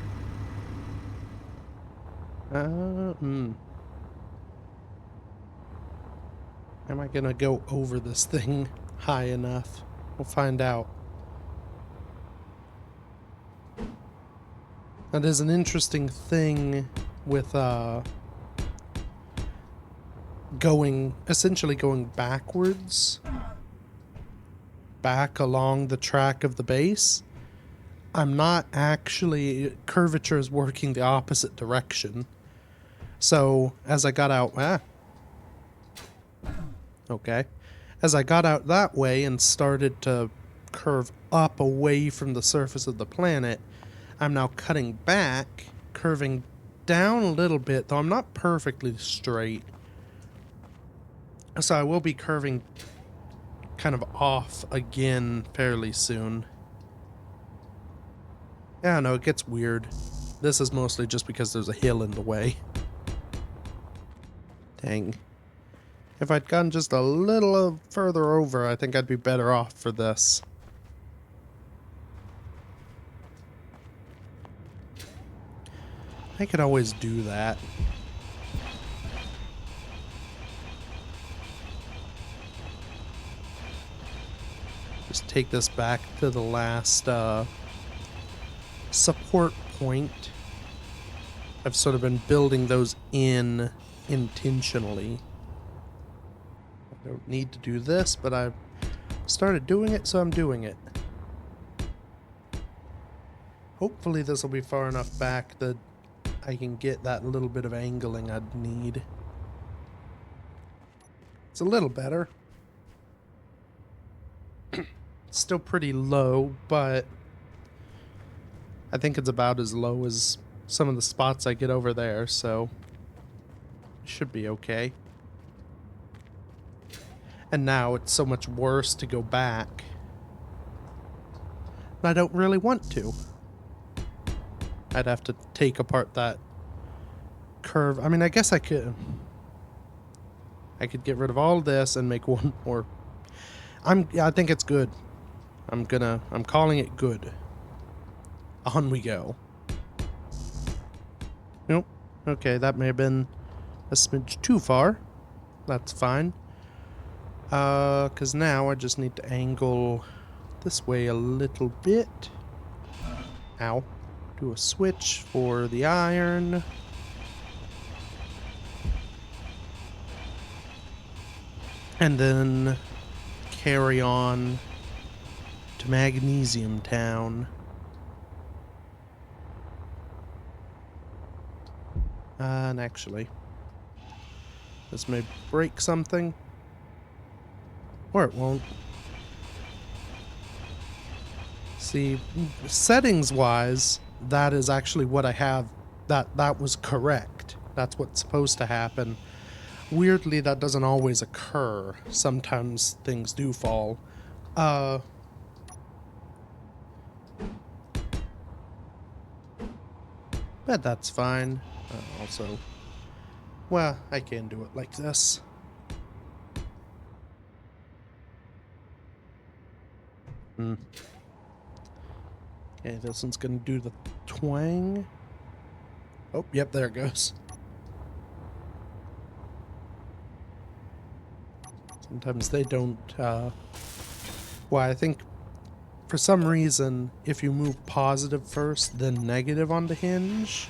Am I gonna go over this thing high enough? We'll find out. That is an interesting thing with essentially going backwards, back along the track of the base. I'm not actually, curvature is working the opposite direction. So as I got out, okay, as I got out that way and started to curve up away from the surface of the planet, I'm now cutting back, curving down a little bit, though I'm not perfectly straight. So I will be curving kind of off again fairly soon. Yeah, no, it gets weird. This is mostly just because there's a hill in the way. Dang. If I'd gone just a little further over, I think I'd be better off for this. I could always do that. Just take this back to the last support point. I've sort of been building those in intentionally. I don't need to do this, but I've started doing it, so I'm doing it. Hopefully this will be far enough back that I can get that little bit of angling I'd need. It's a little better. It's still pretty low, but I think it's about as low as some of the spots I get over there, so it should be okay. And now it's so much worse to go back. And I don't really want to. I'd have to take apart that curve. I mean, I guess I could get rid of all this and make one more. I think it's good. I'm calling it good. On we go. Nope. Okay, that may have been a smidge too far. That's fine. 'Cause now I just need to angle this way a little bit. Ow. Do a switch for the iron. And then carry on to Magnesium Town. And actually, this may break something. Or it won't. See, settings-wise, that is actually what I have. That was correct. That's what's supposed to happen. Weirdly, that doesn't always occur. Sometimes things do fall. But that's fine. Also, well, I can do it like this. Okay, this one's gonna do the twang. Oh, yep, there it goes. Sometimes they don't, well, I think for some reason, if you move positive first, then negative on the hinge,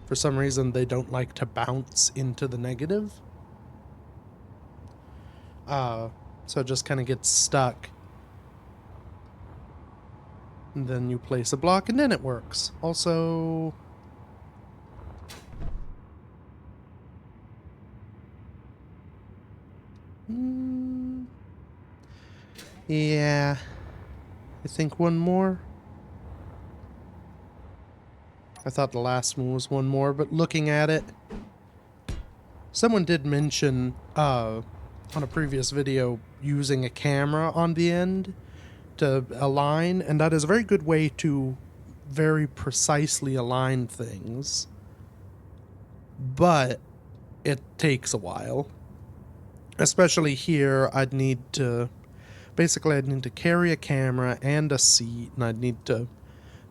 for some reason they don't like to bounce into the negative. So it just kind of gets stuck. And then you place a block and then it works. Also, yeah, I think one more. I thought the last one was one more, but looking at it, someone did mention on a previous video using a camera on the end to align, and that is a very good way to very precisely align things, but it takes a while. Especially here, I'd need to carry a camera and a seat, and I'd need to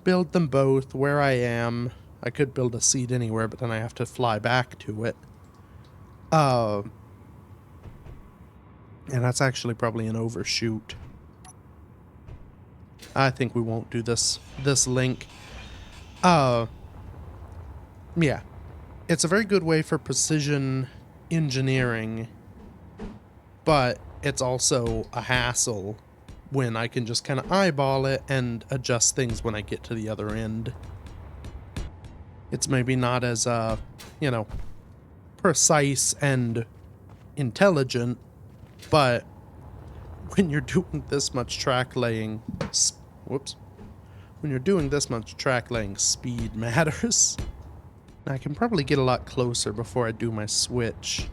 build them both where I am. I could build a seat anywhere, but then I have to fly back to it. And that's actually probably an overshoot. I think we won't do this link. Yeah. It's a very good way for precision engineering, but it's also a hassle when I can just kind of eyeball it and adjust things when I get to the other end. It's maybe not as, you know, precise and intelligent, but when you're doing this much track laying, when you're doing this much track laying, speed matters. I can probably get a lot closer before I do my switch,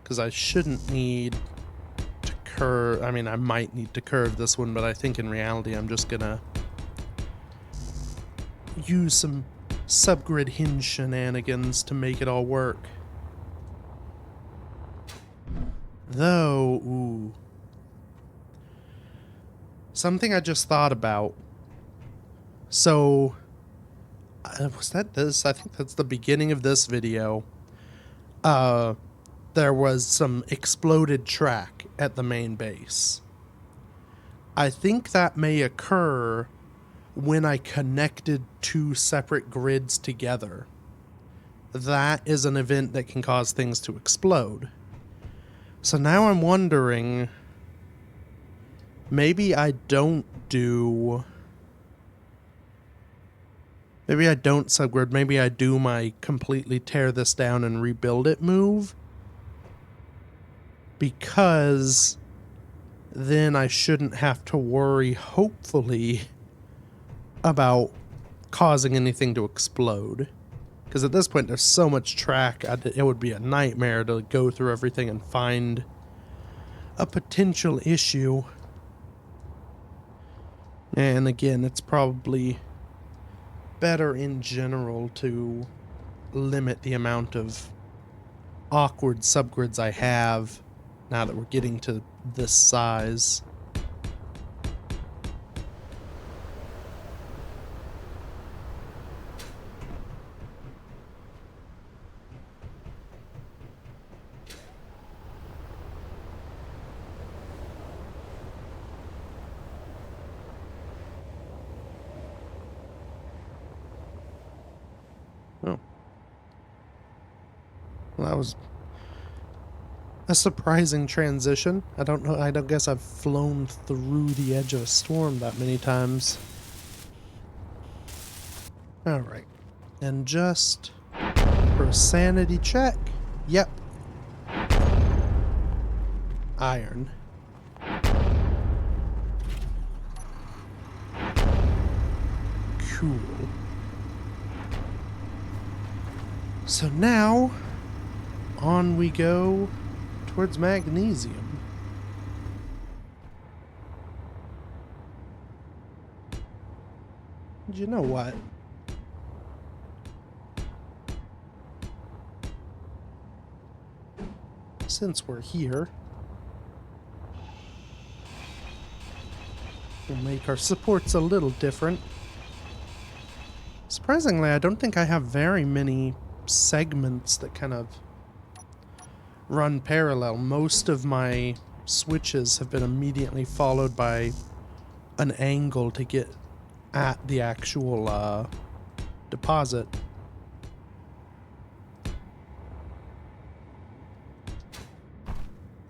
because I shouldn't need to curve. I mean, I might need to curve this one, but I think in reality I'm just gonna use some subgrid hinge shenanigans to make it all work. Though, ooh. Something I just thought about. So, was that this? I think that's the beginning of this video. There was some exploded track at the main base. I think that may occur when I connected two separate grids together. That is an event that can cause things to explode. So now I'm wondering, maybe I don't subgrid, maybe I do my completely tear this down and rebuild it move, because then I shouldn't have to worry, hopefully, about causing anything to explode. Because at this point there's so much track, it would be a nightmare to go through everything and find a potential issue. And again, it's probably better in general to limit the amount of awkward subgrids I have now that we're getting to this size. Oh. Well, that was a surprising transition. I don't know, I don't guess I've flown through the edge of a storm that many times. Alright. And just for a sanity check. Yep. Iron. Cool. So now, on we go towards magnesium. You know what? Since we're here, we'll make our supports a little different. Surprisingly, I don't think I have very many segments that kind of run parallel. Most of my switches have been immediately followed by an angle to get at the actual deposit.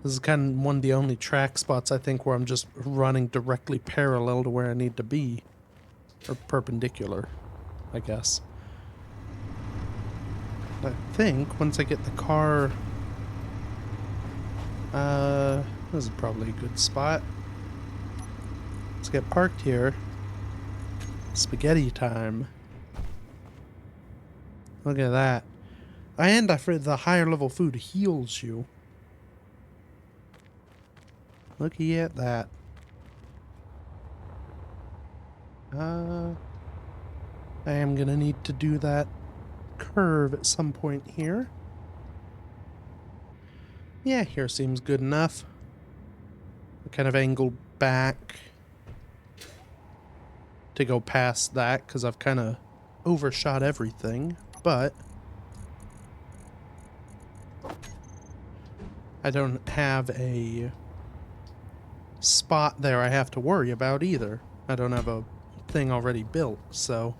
This is kind of one of the only track spots I think where I'm just running directly parallel to where I need to be. Or perpendicular, I guess. I think once I get the car... this is probably a good spot. Let's get parked here. Spaghetti time. Look at that. And I heard the higher level food heals you. Looky at that. I am gonna need to do that curve at some point here. Yeah, here seems good enough. Kind of angle back to go past that because I've kind of overshot everything, but I don't have a spot there I have to worry about either. I don't have a thing already built, so...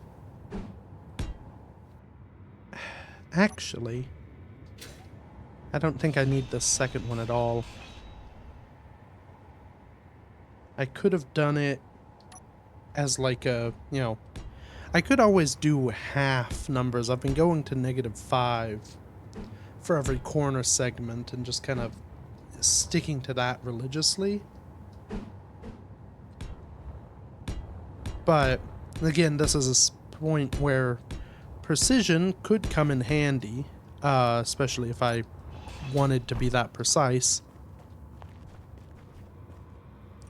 Actually, I don't think I need the second one at all. I could have done it as like a, you know, I could always do half numbers. I've been going to -5 for every corner segment and just kind of sticking to that religiously. But again, this is a point where precision could come in handy, especially if I wanted to be that precise.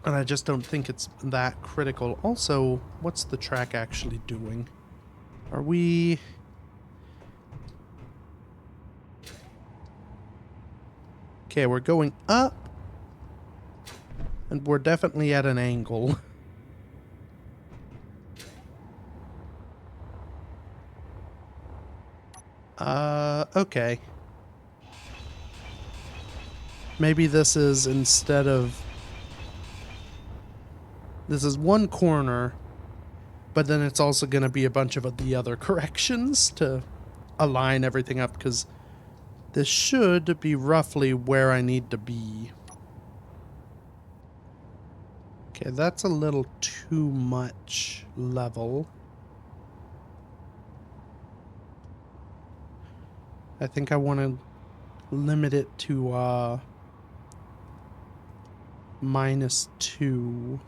And I just don't think it's that critical. Also, what's the track actually doing? Are we... Okay, we're going up. And we're definitely at an angle. Okay. Maybe this is instead of... This is one corner, but then it's also going to be a bunch of the other corrections to align everything up, because this should be roughly where I need to be. Okay, that's a little too much level. I think I want to limit it to -2.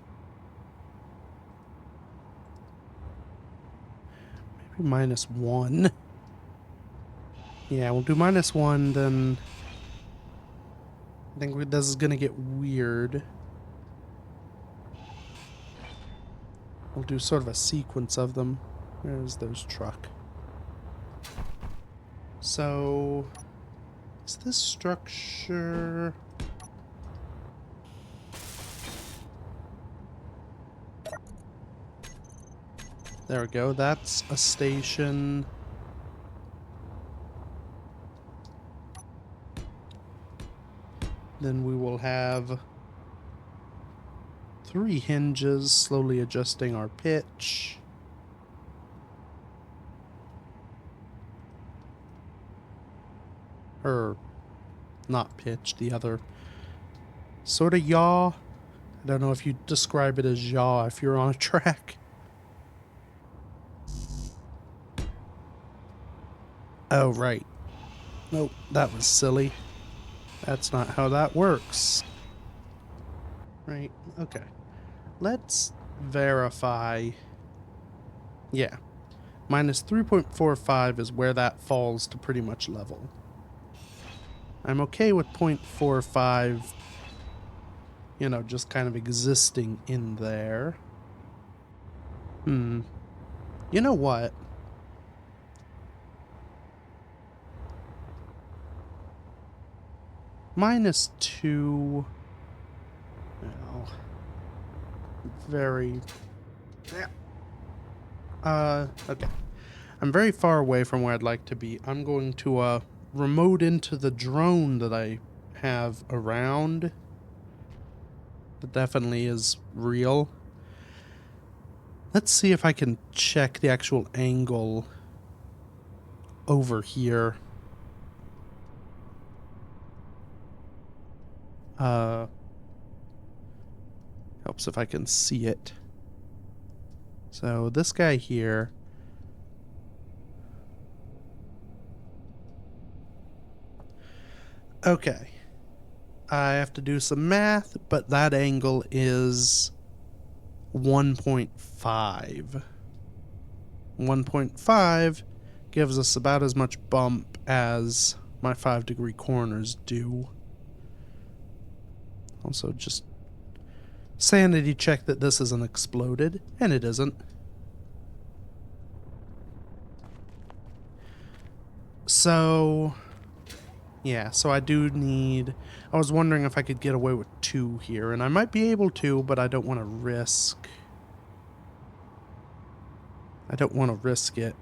Maybe -1. Yeah, we'll do -1, then I think this is gonna get weird. We'll do sort of a sequence of them. There's those truck. So, is this structure... There we go, that's a station. Then we will have 3 hinges, slowly adjusting our pitch. Or, not pitch, the other sort of yaw. I don't know if you describe it as yaw if you're on a track. Oh, right. Nope, that was silly. That's not how that works. Right, okay. Let's verify. Yeah. -3.45 is where that falls to pretty much level. I'm okay with 0.45, you know, just kind of existing in there. You know what? -2. Well, very... okay. I'm very far away from where I'd like to be. I'm going to, remote into the drone that I have around. That definitely is real. Let's see if I can check the actual angle over here. Helps if I can see it. So this guy here. Okay. I have to do some math, but that angle is 1.5. 1.5 gives us about as much bump as my 5-degree corners do. Also, just sanity check that this isn't exploded, and it isn't. So, yeah, so I do need... I was wondering if I could get away with 2 here, and I might be able to, but I don't want to risk... I don't want to risk it.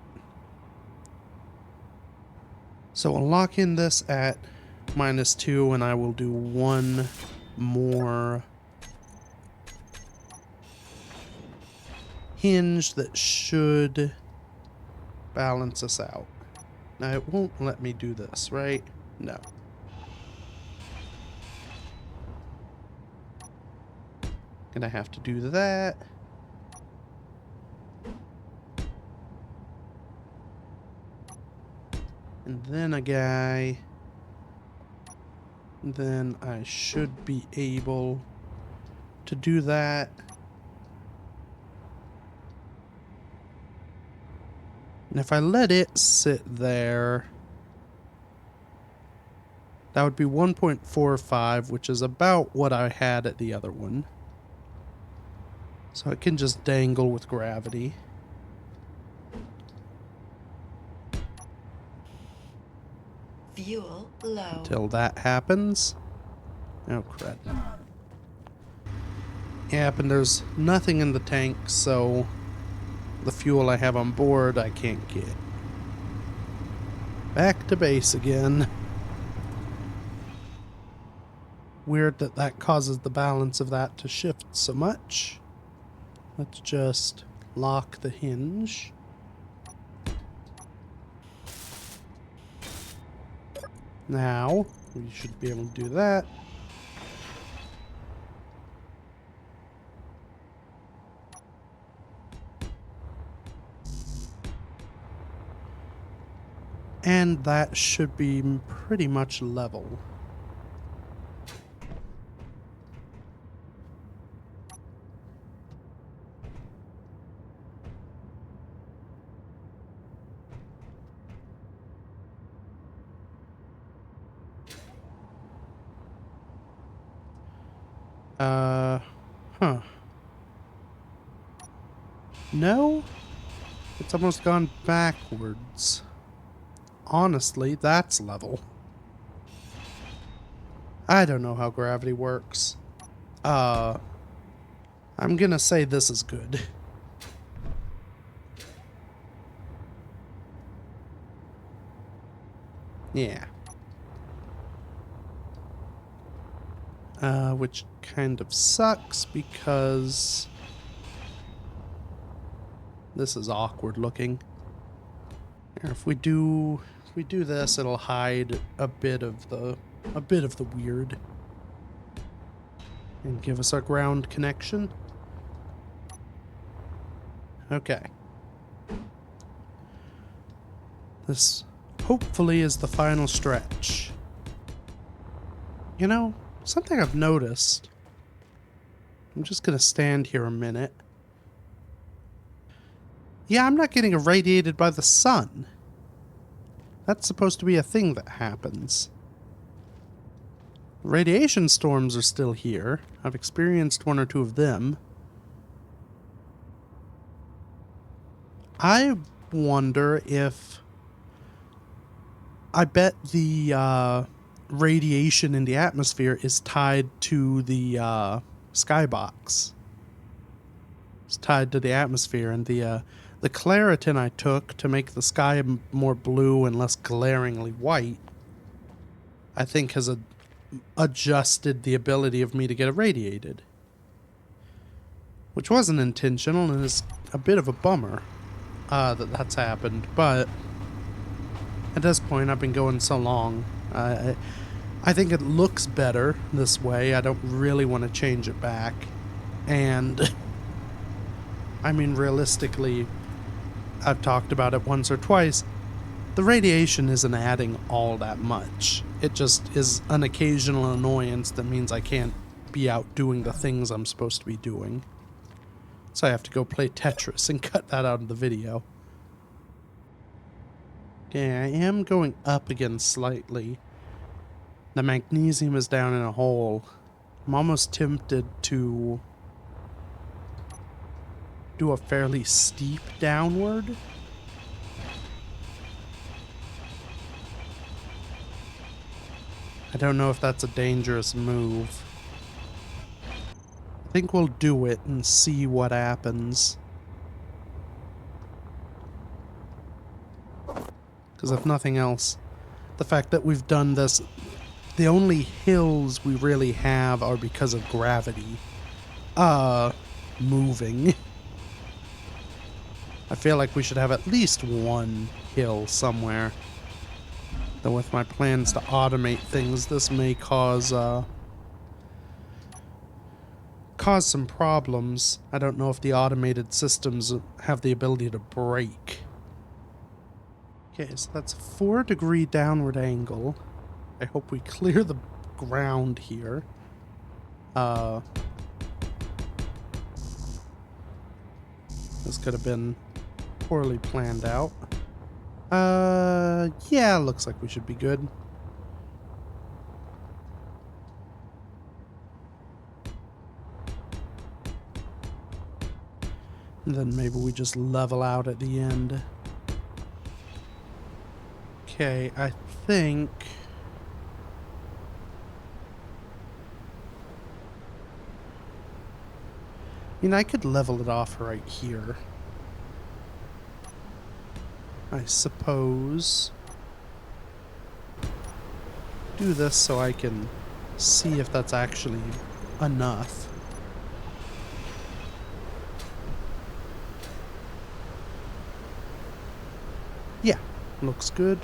So I'll lock in this at -2, and I will do 1 more hinge that should balance us out. Now, it won't let me do this, right? No. Gonna have to do that. And then a guy. Then I should be able to do that. And if I let it sit there, that would be 1.45, which is about what I had at the other one. So it can just dangle with gravity. Fuel low. Until that happens. Oh, crap. Yep, and there's nothing in the tank, so the fuel I have on board I can't get. Back to base again. Weird that that causes the balance of that to shift so much. Let's just lock the hinge. Now, we should be able to do that. And that should be pretty much level. Huh. No? It's almost gone backwards. Honestly, that's level. I don't know how gravity works. I'm gonna say this is good. Yeah. Which kind of sucks because this is awkward looking. If we do this, it'll hide a bit of the weird and give us our ground connection. Okay. This hopefully is the final stretch. You know, something I've noticed. I'm just gonna stand here a minute. Yeah, I'm not getting irradiated by the sun. That's supposed to be a thing that happens. Radiation storms are still here. I've experienced one or two of them. I wonder if... I bet the radiation in the atmosphere is tied to the Skybox. It's tied to the atmosphere, and the Claritin I took to make the sky more blue and less glaringly white, I think has adjusted the ability of me to get irradiated. Which wasn't intentional and is a bit of a bummer that's happened, but at this point I've been going so long. I think it looks better this way. I don't really want to change it back. And I mean, realistically, I've talked about it once or twice. The radiation isn't adding all that much. It just is an occasional annoyance that means I can't be out doing the things I'm supposed to be doing. So I have to go play Tetris and cut that out of the video. Okay, I am going up again slightly. The magnesium is down in a hole. I'm almost tempted to do a fairly steep downward. I don't know if that's a dangerous move. I think we'll do it and see what happens. Because if nothing else, the fact that we've done this, the only hills we really have are because of gravity moving. I feel like we should have at least one hill somewhere. Though with my plans to automate things, this may cause some problems. I don't know if the automated systems have the ability to break. Okay, so that's a 4-degree downward angle. I hope we clear the ground here. This could have been poorly planned out. Yeah, looks like we should be good. And then maybe we just level out at the end. Okay, I think... I mean, I could level it off right here. I suppose. Do this so I can see if that's actually enough. Yeah, looks good.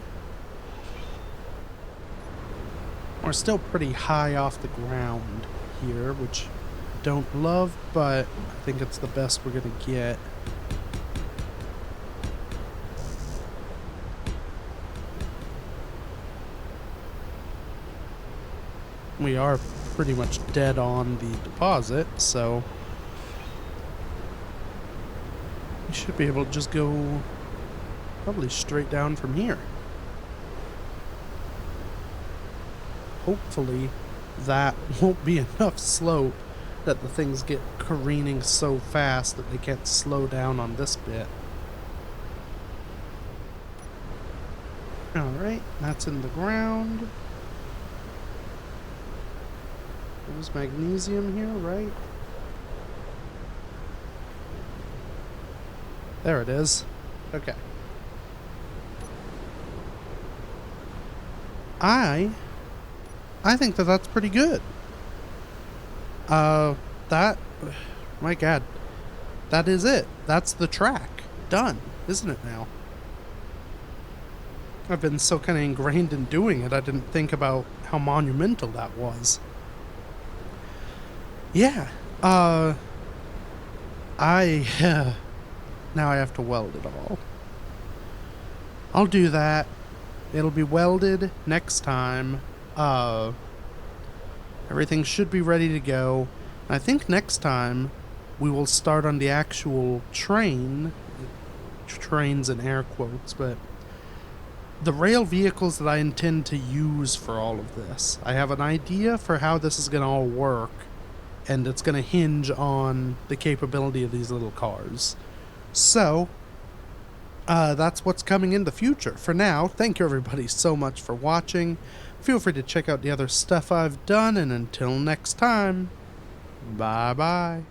We're still pretty high off the ground here, which I don't love, but I think it's the best we're gonna get. We are pretty much dead on the deposit, so we should be able to just go probably straight down from here. Hopefully that won't be enough slope that the things get careening so fast that they can't slow down on this bit. Alright, that's in the ground. There's magnesium here, right? There it is. Okay. I think that that's pretty good. My God. That is it. That's the track. Done, isn't it now? I've been so kind of ingrained in doing it, I didn't think about how monumental that was. Yeah, now I have to weld it all. I'll do that. It'll be welded next time. Everything should be ready to go. I think next time we will start on the actual trains in air quotes, but the rail vehicles that I intend to use for all of this. I have an idea for how this is going to all work, and it's going to hinge on the capability of these little cars. So, that's what's coming in the future. For now, thank you everybody so much for watching. Feel free to check out the other stuff I've done, and until next time, bye-bye.